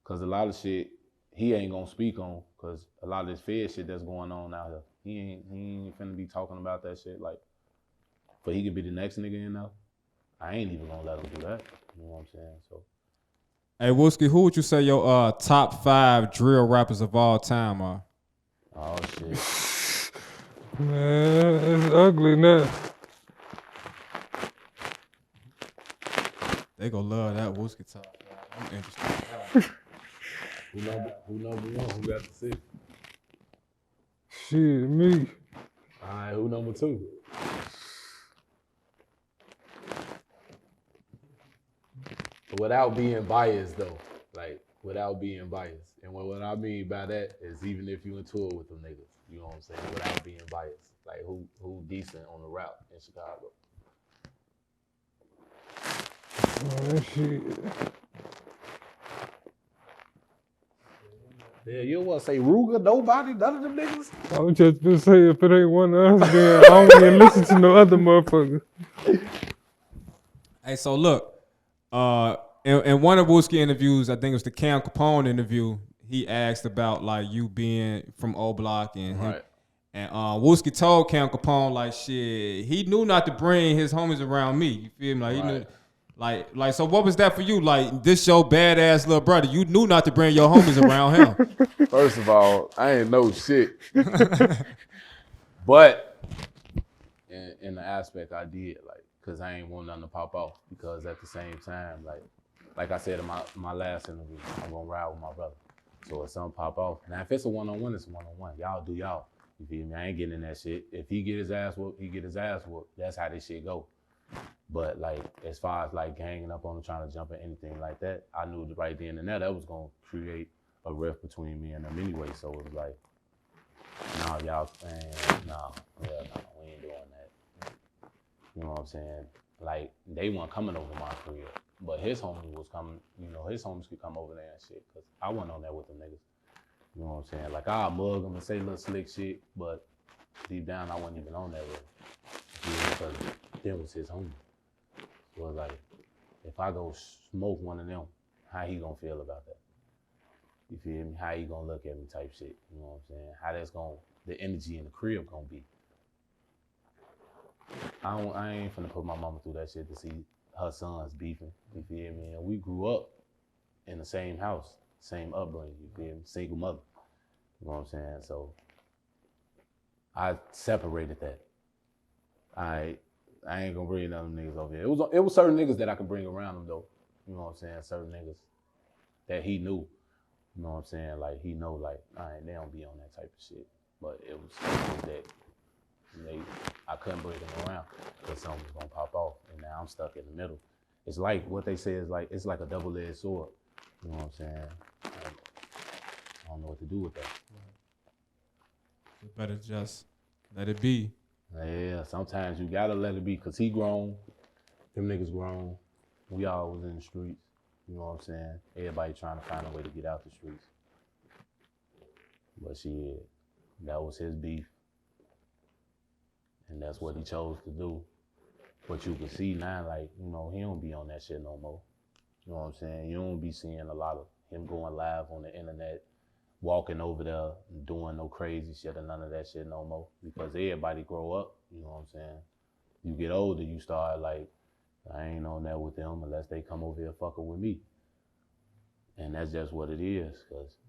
Speaker 3: Cause a lot of shit he ain't gonna speak on. Cause a lot of this Fed shit that's going on out here, he ain't finna be talking about that shit. Like, but he could be the next nigga in there. I ain't even gonna let him do that. You know what I'm saying? So.
Speaker 2: Hey Wooski, who would you say your top 5 drill rappers of all time are?
Speaker 3: Oh shit.
Speaker 4: Man, it's ugly now.
Speaker 2: They gonna love that Wooski top. I'm interested.
Speaker 3: Who number one? Who got the 6?
Speaker 4: Shit, me.
Speaker 3: All right, who number 2? Without being biased though, like without being biased. And what I mean by that is even if you in tour with them niggas, you know what I'm saying, without being biased. Like who decent on the route in Chicago.
Speaker 4: Oh, shit.
Speaker 3: Yeah, you don't want to say Ruger, nobody, none of them niggas?
Speaker 4: I was just gonna say if it ain't one of us, then I don't even listen to no other motherfuckers.
Speaker 2: Hey, so look, in one of Wooski interviews, I think it was the Cam Capone interview, he asked about like you being from O Block and him.
Speaker 3: Right.
Speaker 2: And Wooski told Cam Capone like shit, he knew not to bring his homies around me. You feel me? Like he knew, like so what was that for you? Like this your badass little brother. You knew not to bring your homies around him.
Speaker 3: First of all, I ain't know shit. But in the aspect I did, like, cause I ain't want nothing to pop off. Because at the same time, like I said in my last interview, I'm gonna ride with my brother. So if something pop off, now if it's a one-on-one, it's a one-on-one. Y'all do y'all. You feel me? I ain't getting in that shit. If he get his ass whooped, he get his ass whooped. That's how this shit go. But like, as far as like ganging up on him, trying to jump at anything like that, I knew right then and there that was gonna create a rift between me and them anyway. So it was like, nah, y'all, man, nah, we ain't doing that. You know what I'm saying? Like, they weren't coming over my crib, but his homies was coming, you know, his homies could come over there and shit, cause I wasn't on there with them niggas. You know what I'm saying? Like, I'll mug him and say little slick shit, but deep down, I wasn't even on that road. Because them was his homie. So it was like, if I go smoke one of them, how he gonna feel about that? You feel me? How he gonna look at me type shit, you know what I'm saying? How that's gonna, the energy in the crib gonna be. I ain't finna put my mama through that shit to see her sons beefing, you feel me? And we grew up in the same house, same upbringing, you feel me? Single mother, you know what I'm saying? So I separated that. I ain't gonna bring none of them niggas over here. It was certain niggas that I could bring around him though, you know what I'm saying? Certain niggas that he knew, you know what I'm saying? Like he know, like, they don't be on that type of shit. But it was that I couldn't bring them around because something was gonna pop off, and now I'm stuck in the middle. It's like what they say is like, it's like a double-edged sword. You know what I'm saying? I don't know what to do with that.
Speaker 2: You better just let it be.
Speaker 3: Yeah, sometimes you gotta let it be, cause he grown, them niggas grown. We all was in the streets. You know what I'm saying? Everybody trying to find a way to get out the streets. But shit, that was his beef. And that's what he chose to do. But you can see now, like, you know, he don't be on that shit no more. You know what I'm saying? You don't be seeing a lot of him going live on the internet, walking over there, and doing no crazy shit or none of that shit no more. Because everybody grow up, you know what I'm saying? You get older, you start like, I ain't on that with them unless they come over here fucking with me. And that's just what it is, because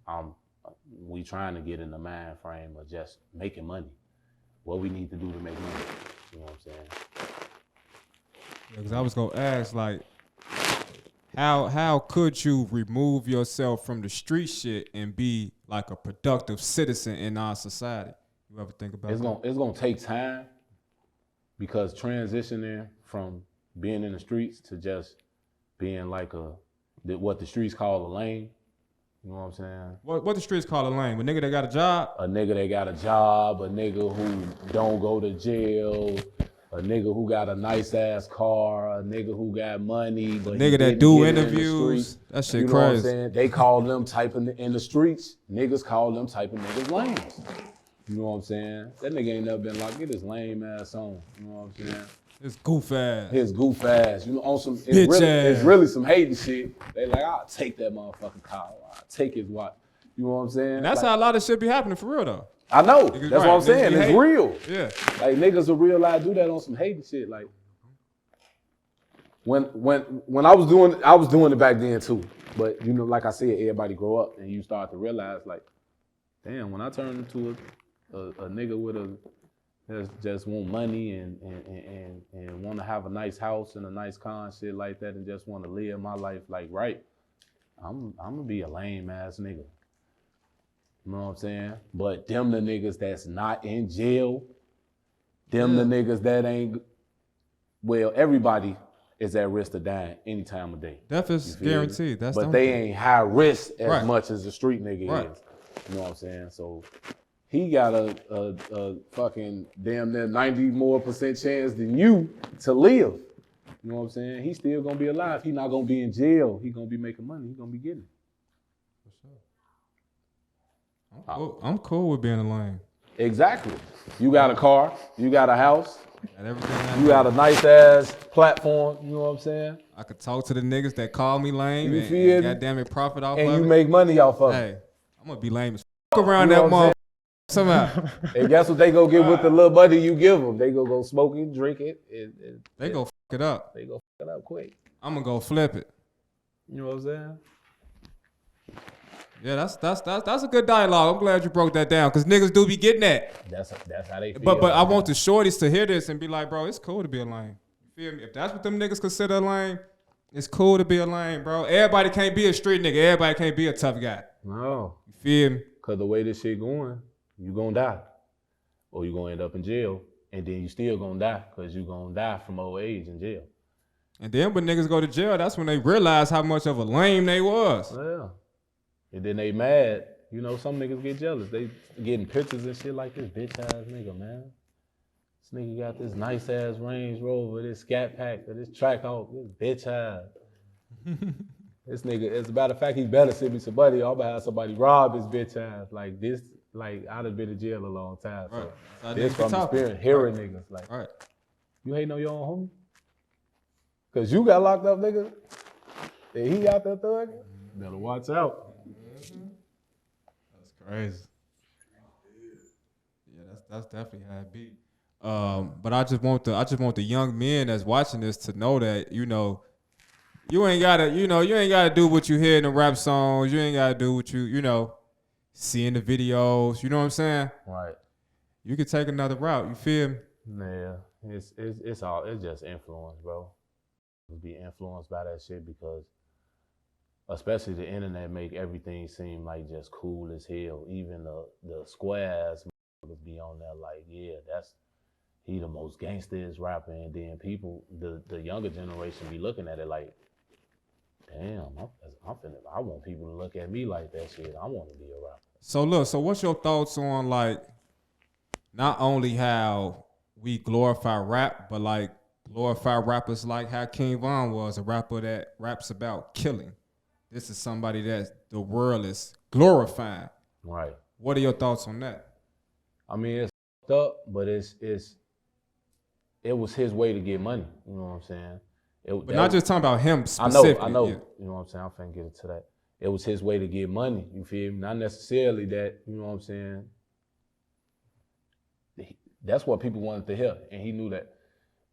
Speaker 3: we trying to get in the mind frame of just making money. What we need to do to make money, you know what I'm saying?
Speaker 2: Because I was gonna ask, like, how could you remove yourself from the street shit and be like a productive citizen in our society? You ever think about that?
Speaker 3: It's gonna take time, because transitioning from being in the streets to just being like what the streets call a lane. You know what I'm saying?
Speaker 2: What the streets call a lame? A nigga that got a job?
Speaker 3: A nigga that got a job, a nigga who don't go to jail, a nigga who got a nice ass car, a nigga who got money, but
Speaker 2: nigga that do interviews. That shit
Speaker 3: you know
Speaker 2: crazy.
Speaker 3: what I'm saying? They call them type in the streets. Niggas call them type of niggas lames. You know what I'm saying? That nigga ain't never been like, get his lame ass on. You know what I'm saying?
Speaker 2: His goof ass.
Speaker 3: His goof ass. You know, on some,
Speaker 2: Bitch ass.
Speaker 3: it's really some hating shit. They like, I'll take that motherfucking car. I'll take his watch. You know what I'm saying?
Speaker 2: And that's
Speaker 3: like,
Speaker 2: how a lot of shit be happening for real though.
Speaker 3: I know.
Speaker 2: Niggas,
Speaker 3: that's what I'm saying. It's real.
Speaker 2: Yeah.
Speaker 3: Like niggas will real life do that on some hating shit. Like when I was doing it back then too. But you know, like I said, everybody grow up and you start to realize like, damn, when I turn into a nigga with just want money and want to have a nice house and a nice car and shit like that and just want to live my life like right, I'm gonna be a lame ass nigga. You know what I'm saying? But them the niggas that's not in jail, them the niggas that ain't, well, everybody is at risk of dying any time of day.
Speaker 2: Death is guaranteed. That's
Speaker 3: but they ain't high risk as much as a street nigga is. You know what I'm saying? So he got a fucking damn near 90% more chance than you to live. You know what I'm saying? He's still gonna be alive. He not gonna be in jail. He gonna be making money. He gonna be getting it.
Speaker 2: I'm cool with being a lame.
Speaker 3: Exactly. You got a car. You got a house.
Speaker 2: Everything
Speaker 3: you got a nice ass platform. You know what I'm saying?
Speaker 2: I could talk to the niggas that call me lame
Speaker 3: You
Speaker 2: and
Speaker 3: feel me?
Speaker 2: goddamn it profit off of it.
Speaker 3: And you make money off of it.
Speaker 2: Hey, I'm gonna be lame as fuck around that motherfucker somehow.
Speaker 3: And guess what they go get with the little buddy you give them? They go smoke it, drink it.
Speaker 2: They go fuck it up.
Speaker 3: They go fuck it up quick.
Speaker 2: I'm gonna go flip it.
Speaker 3: You know what I'm saying?
Speaker 2: Yeah, that's a good dialogue. I'm glad you broke that down, because niggas do be getting that.
Speaker 3: That's how they feel.
Speaker 2: But I want the shorties to hear this and be like, bro, it's cool to be a lame. You feel me? If that's what them niggas consider a lame, it's cool to be a lame, bro. Everybody can't be a street nigga. Everybody can't be a tough guy.
Speaker 3: No.
Speaker 2: You feel me?
Speaker 3: Because the way this shit going, you gonna die. Or you gonna end up in jail. And then you still gonna die, because you gonna die from old age in jail.
Speaker 2: And then when niggas go to jail, that's when they realize how much of a lame they was.
Speaker 3: Yeah. And then they mad. You know, some niggas get jealous. They getting pictures and shit like this bitch ass nigga, man. This nigga got this nice ass Range Rover, this Scat Pack, this Trackhawk, this bitch ass. This nigga, as a matter of fact, he better send me some money. I'm gonna have somebody rob his bitch ass. Like this, like I done been in jail a long time. So
Speaker 2: Right.
Speaker 3: this from experience, hearing niggas like,
Speaker 2: Right.
Speaker 3: you ain't know your own homie? Cause you got locked up, nigga. And he out there thugging. Better watch out.
Speaker 2: That's crazy. Yeah, that's definitely how it be. But I just want the young men that's watching this to know that, you know, you ain't gotta do what you hear in the rap songs. You ain't gotta do what you know, see in the videos. You know what I'm saying?
Speaker 3: Right.
Speaker 2: You could take another route. You feel me?
Speaker 3: Yeah. It's just influence, bro. Be influenced by that shit because especially the internet make everything seem like just cool as hell. Even the square ass motherfuckers be on there like, yeah, he the most gangsterest rapper, and then people, the younger generation be looking at it like, damn, I want people to look at me like that shit. I want to be a rapper.
Speaker 2: So what's your thoughts on like not only how we glorify rap, but like glorify rappers like how King Von was a rapper that raps about killing. This is somebody that the world is glorifying.
Speaker 3: Right.
Speaker 2: What are your thoughts on that?
Speaker 3: I mean, it's up, but it was his way to get money. You know what I'm saying?
Speaker 2: But not just talking about him specifically.
Speaker 3: I know.
Speaker 2: Yeah.
Speaker 3: You know what I'm saying? I'm finna get into that. It was his way to get money. You feel me? Not necessarily that. You know what I'm saying? That's what people wanted to hear, and he knew that.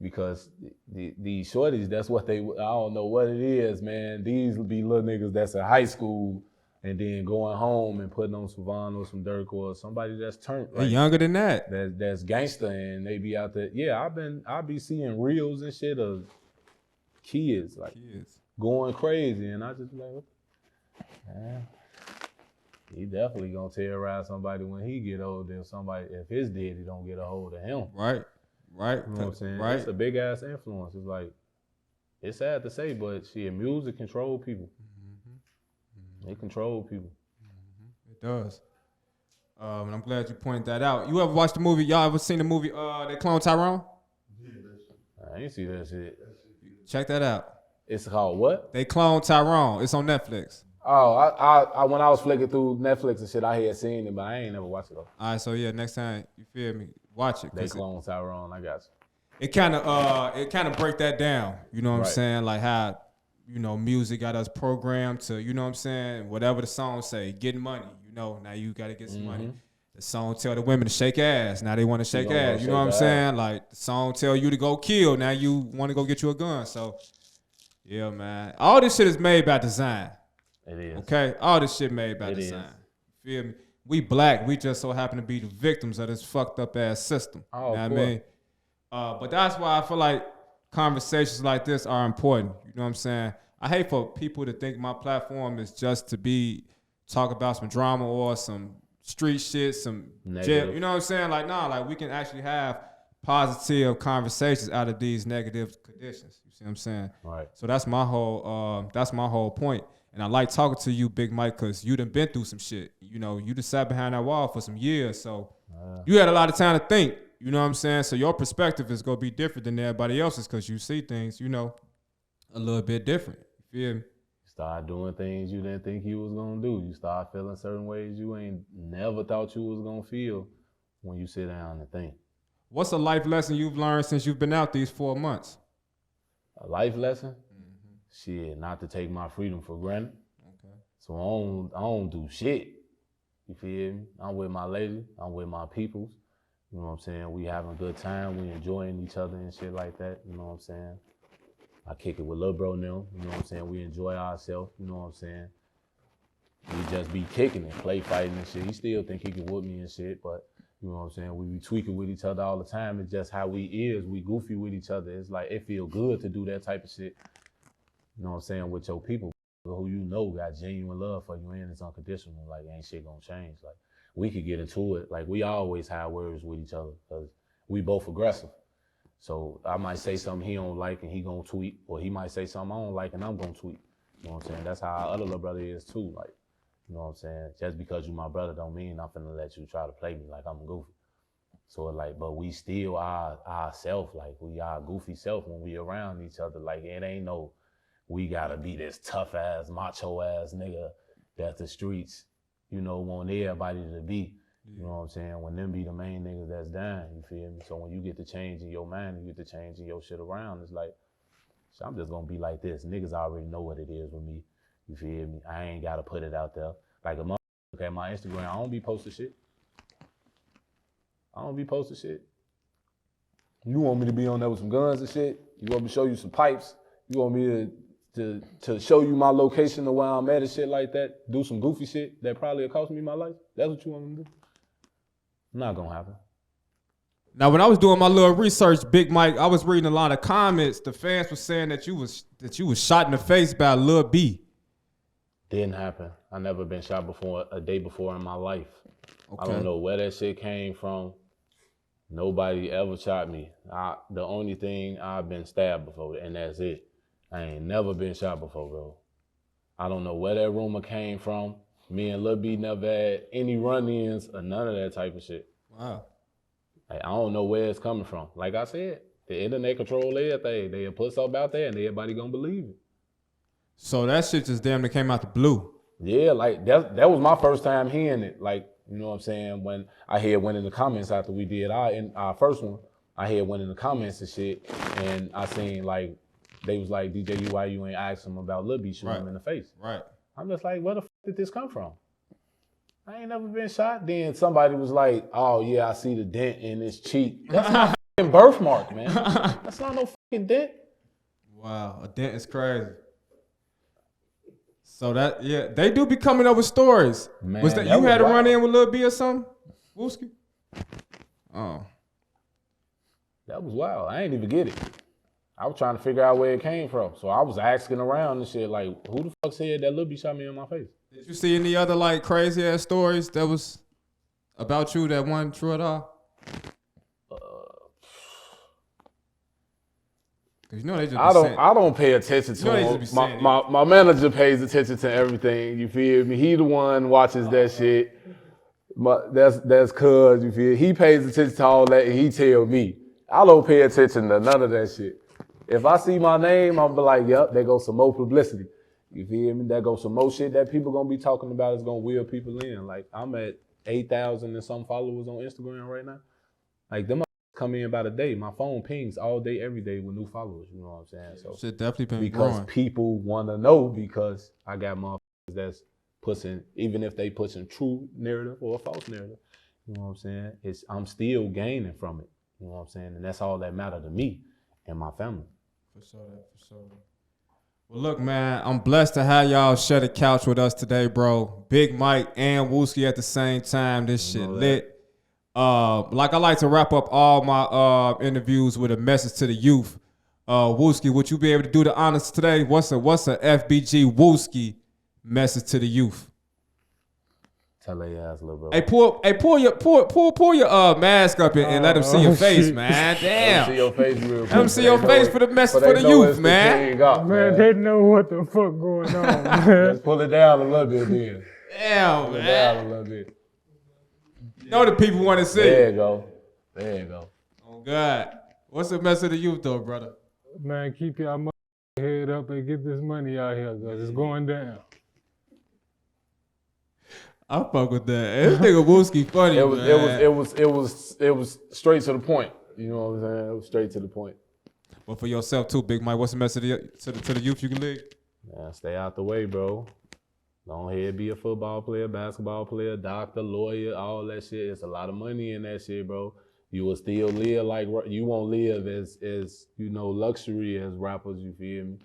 Speaker 3: Because these shorties, that's what I don't know what it is, man. These be little niggas that's in high school and then going home and putting on some Von or some Dirk or somebody that's turned.
Speaker 2: They're younger than that.
Speaker 3: That's gangster, and they be out there. Yeah, I be seeing reels and shit of kids going crazy, and I just be like, man, he definitely gonna terrorize somebody when he get older. If his daddy don't get a hold of him.
Speaker 2: Right. Right.
Speaker 3: You know what I'm saying?
Speaker 2: Right.
Speaker 3: It's a big ass influence. It's like, it's sad to say, but music control people. Mm-hmm. It control people.
Speaker 2: Mm-hmm. It does. And I'm glad you pointed that out. You ever watched the movie? Y'all ever seen the movie They Clone Tyrone?
Speaker 3: I ain't see that shit.
Speaker 2: Check that out.
Speaker 3: It's called what?
Speaker 2: They Clone Tyrone. It's on Netflix.
Speaker 3: Oh, I when I was flicking through Netflix and shit, I had seen it, but I ain't never watched it though.
Speaker 2: All right, so yeah, next time, you feel me, watch it.
Speaker 3: They Clone Tyrone, I got you.
Speaker 2: It kind of break that down. You know what I'm saying? Like how, you know, music got us programmed to, you know what I'm saying? Whatever the song say, getting money. You know, now you got to get some money. The song tell the women to shake ass. Now they want to shake ass. You know what I'm saying? Like the song tell you to go kill. Now you want to go get you a gun. So, yeah, man. All this shit is made by design.
Speaker 3: It is.
Speaker 2: Okay? All this shit made by design. You feel me? We black. We just so happen to be the victims of this fucked up ass system.
Speaker 3: Oh,
Speaker 2: you know what I mean? But that's why I feel like conversations like this are important. You know what I'm saying? I hate for people to think my platform is just to talk about some drama or some street shit, some jail. You know what I'm saying? Like, nah, like we can actually have positive conversations out of these negative conditions. You see what I'm saying?
Speaker 3: Right.
Speaker 2: So that's my whole point. And I like talking to you, Big Mike, because you done been through some shit. You know, you just sat behind that wall for some years. So you had a lot of time to think. You know what I'm saying? So your perspective is going to be different than everybody else's because you see things, you know, a little bit different. You feel me?
Speaker 3: You start doing things you didn't think you was going to do. You start feeling certain ways you ain't never thought you was going to feel when you sit down and think.
Speaker 2: What's a life lesson you've learned since you've been out these 4 months?
Speaker 3: A life lesson? Shit, not to take my freedom for granted. Okay. So I don't do shit. You feel me? I'm with my lady. I'm with my peoples. You know what I'm saying? We having a good time. We enjoying each other and shit like that. You know what I'm saying? I kick it with Lil Bro now. You know what I'm saying? We enjoy ourselves. You know what I'm saying? We just be kicking it, play fighting and shit. He still think he can whoop me and shit, but you know what I'm saying? We be tweaking with each other all the time. It's just how we is. We goofy with each other. It's like, it feel good to do that type of shit. You know what I'm saying? With your people who you know got genuine love for you and it's unconditional. Like, ain't shit gonna change. Like, we could get into it. Like, we always have words with each other because we both aggressive. So I might say something he don't like and he gonna tweet, or he might say something I don't like and I'm gonna tweet. You know what I'm saying? That's how our other little brother is too. Like, you know what I'm saying? Just because you my brother don't mean I'm finna let you try to play me like I'm goofy. So like, but we still our self, like we our goofy self when we around each other. Like, it ain't no we gotta be this tough ass, macho ass nigga that the streets, you know, want everybody to be. You know what I'm saying? When them be the main niggas that's dying, you feel me? So when you get to change in your mind, you get to change in your shit around, it's like, so I'm just gonna be like this. Niggas already know what it is with me. You feel me? I ain't gotta put it out there. Like a motherfucker look at my Instagram, I don't be posting shit. I don't be posting shit. You want me to be on there with some guns and shit? You want me to show you some pipes? You want me to show you my location of where I'm at and shit like that? Do some goofy shit that probably will cost me my life? That's what you want me to do? Not gonna happen.
Speaker 2: Now, when I was doing my little research, Big Mike, I was reading a lot of comments. The fans were saying that you was shot in the face by Lil B.
Speaker 3: Didn't happen. I never been shot before, a day before in my life. Okay. I don't know where that shit came from. Nobody ever shot me. The only thing I've been stabbed before, and that's it. I ain't never been shot before, bro. I don't know where that rumor came from. Me and Lil B never had any run-ins or none of that type of shit.
Speaker 2: Wow.
Speaker 3: Like, I don't know where it's coming from. Like I said, the internet control everything. They'll put something out there and everybody gonna believe it.
Speaker 2: So that shit just damn near came out the blue.
Speaker 3: Yeah, like that was my first time hearing it. Like, you know what I'm saying? When I heard one in the comments after we did our first one, I heard one in the comments and shit, and I seen like, they was like, DJU, why you ain't ask him about Lil B shooting him in the face?
Speaker 2: Right.
Speaker 3: I'm just like, where the fuck did this come from? I ain't never been shot. Then somebody was like, oh yeah, I see the dent in his cheek. That's my fucking birthmark, man. That's not no fucking dent.
Speaker 2: Wow, a dent is crazy. So that, yeah, they do be coming up with stories.
Speaker 3: Man,
Speaker 2: was that you had to run in with Lil B or something? Wooski? Oh.
Speaker 3: That was wild. I ain't even get it. I was trying to figure out where it came from. So I was asking around and shit, like, who the fuck said that Lil B shot me in my face?
Speaker 2: Did you see any other like crazy ass stories that was about you that weren't true at all? Cause you know they just
Speaker 3: I don't pay attention to him. My manager pays attention to everything. You feel me? He the one watches that shit. That's cuz, you feel? He pays attention to all that and he tell me. I don't pay attention to none of that shit. If I see my name, I'll be like, yep, there goes some more publicity. You feel me? There goes some more shit that people gonna be talking about is gonna wheel people in. Like, I'm at 8,000 and some followers on Instagram right now. Like, them come in about a day. My phone pings all day, every day with new followers. You know what I'm saying? So
Speaker 2: shit definitely been
Speaker 3: because
Speaker 2: growing.
Speaker 3: People wanna know, because I got motherfuckers that's pushing, even if they pushing true narrative or a false narrative. You know what I'm saying? I'm still gaining from it. You know what I'm saying? And that's all that matter to me and my family.
Speaker 2: For sure. Well, look, man, I'm blessed to have y'all share the couch with us today, bro. Big Mike and Wooski at the same time. This shit lit. Like I like to wrap up all my interviews with a message to the youth. Wooski, would you be able to do the honors today? What's a FBG Wooski message to the youth?
Speaker 3: Tell their ass, little bro.
Speaker 2: Hey, pull your mask up and let them see your face, man. Damn.
Speaker 3: Let them see your face real quick.
Speaker 2: Let them see your face for the message for the youth, man.
Speaker 4: Man, they know what the fuck going on, man.
Speaker 3: Let's pull it down a little bit then.
Speaker 2: Damn,
Speaker 3: pull it
Speaker 2: man.
Speaker 3: down a little bit.
Speaker 2: You know the people want to see.
Speaker 3: There you go.
Speaker 2: Oh, God. What's the message to the youth, though, brother?
Speaker 4: Man, keep your head up and get this money out here, because it's going down.
Speaker 2: I fuck with that. This nigga Wooski funny,
Speaker 3: It was straight to the point. You know what I'm saying? It was straight to the point.
Speaker 2: But for yourself too, Big Mike, what's the message to the youth you can lead?
Speaker 3: Man, stay out the way, bro. Don't head be a football player, basketball player, doctor, lawyer, all that shit. It's a lot of money in that shit, bro. You will still live like, you won't live as you know, luxury as rappers, you feel me?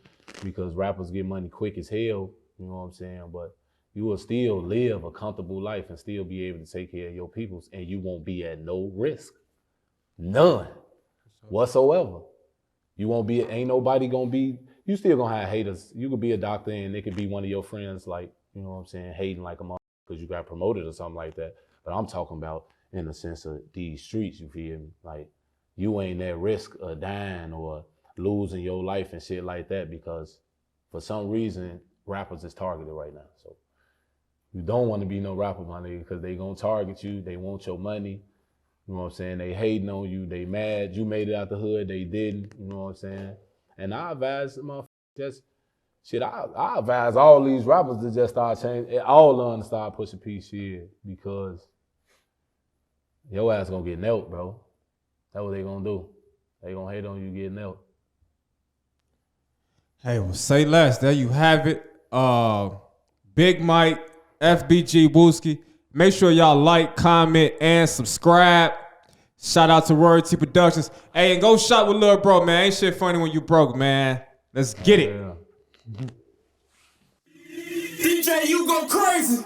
Speaker 3: Because rappers get money quick as hell, you know what I'm saying? But you will still live a comfortable life and still be able to take care of your peoples, and you won't be at no risk. None whatsoever. You won't be, ain't nobody gonna be, you still gonna have haters. You could be a doctor and it could be one of your friends, like, you know what I'm saying, hating like a mother because you got promoted or something like that. But I'm talking about in the sense of these streets, you feel me? Like, you ain't at risk of dying or losing your life and shit like that, because for some reason, rappers is targeted right now. So you don't want to be no rapper, my nigga, because they gonna target you. They want your money. You know what I'm saying? They hating on you. They mad. You made it out the hood. They didn't. You know what I'm saying? And I advise motherfuckers, just shit, I advise all these rappers to just start changing, all of them to start pushing P shit because your ass gonna get nailed, bro. That's what they gonna do. They gonna hate on you getting nailed.
Speaker 2: Hey, well, say less. There you have it. Big Mike, FBG, Wooski. Make sure y'all like, comment, and subscribe. Shout out to Royalty Productions. Hey, and go shop with Lil Bro, man. Ain't shit funny when you broke, man. Let's get it.
Speaker 3: Yeah.
Speaker 2: DJ, you go crazy.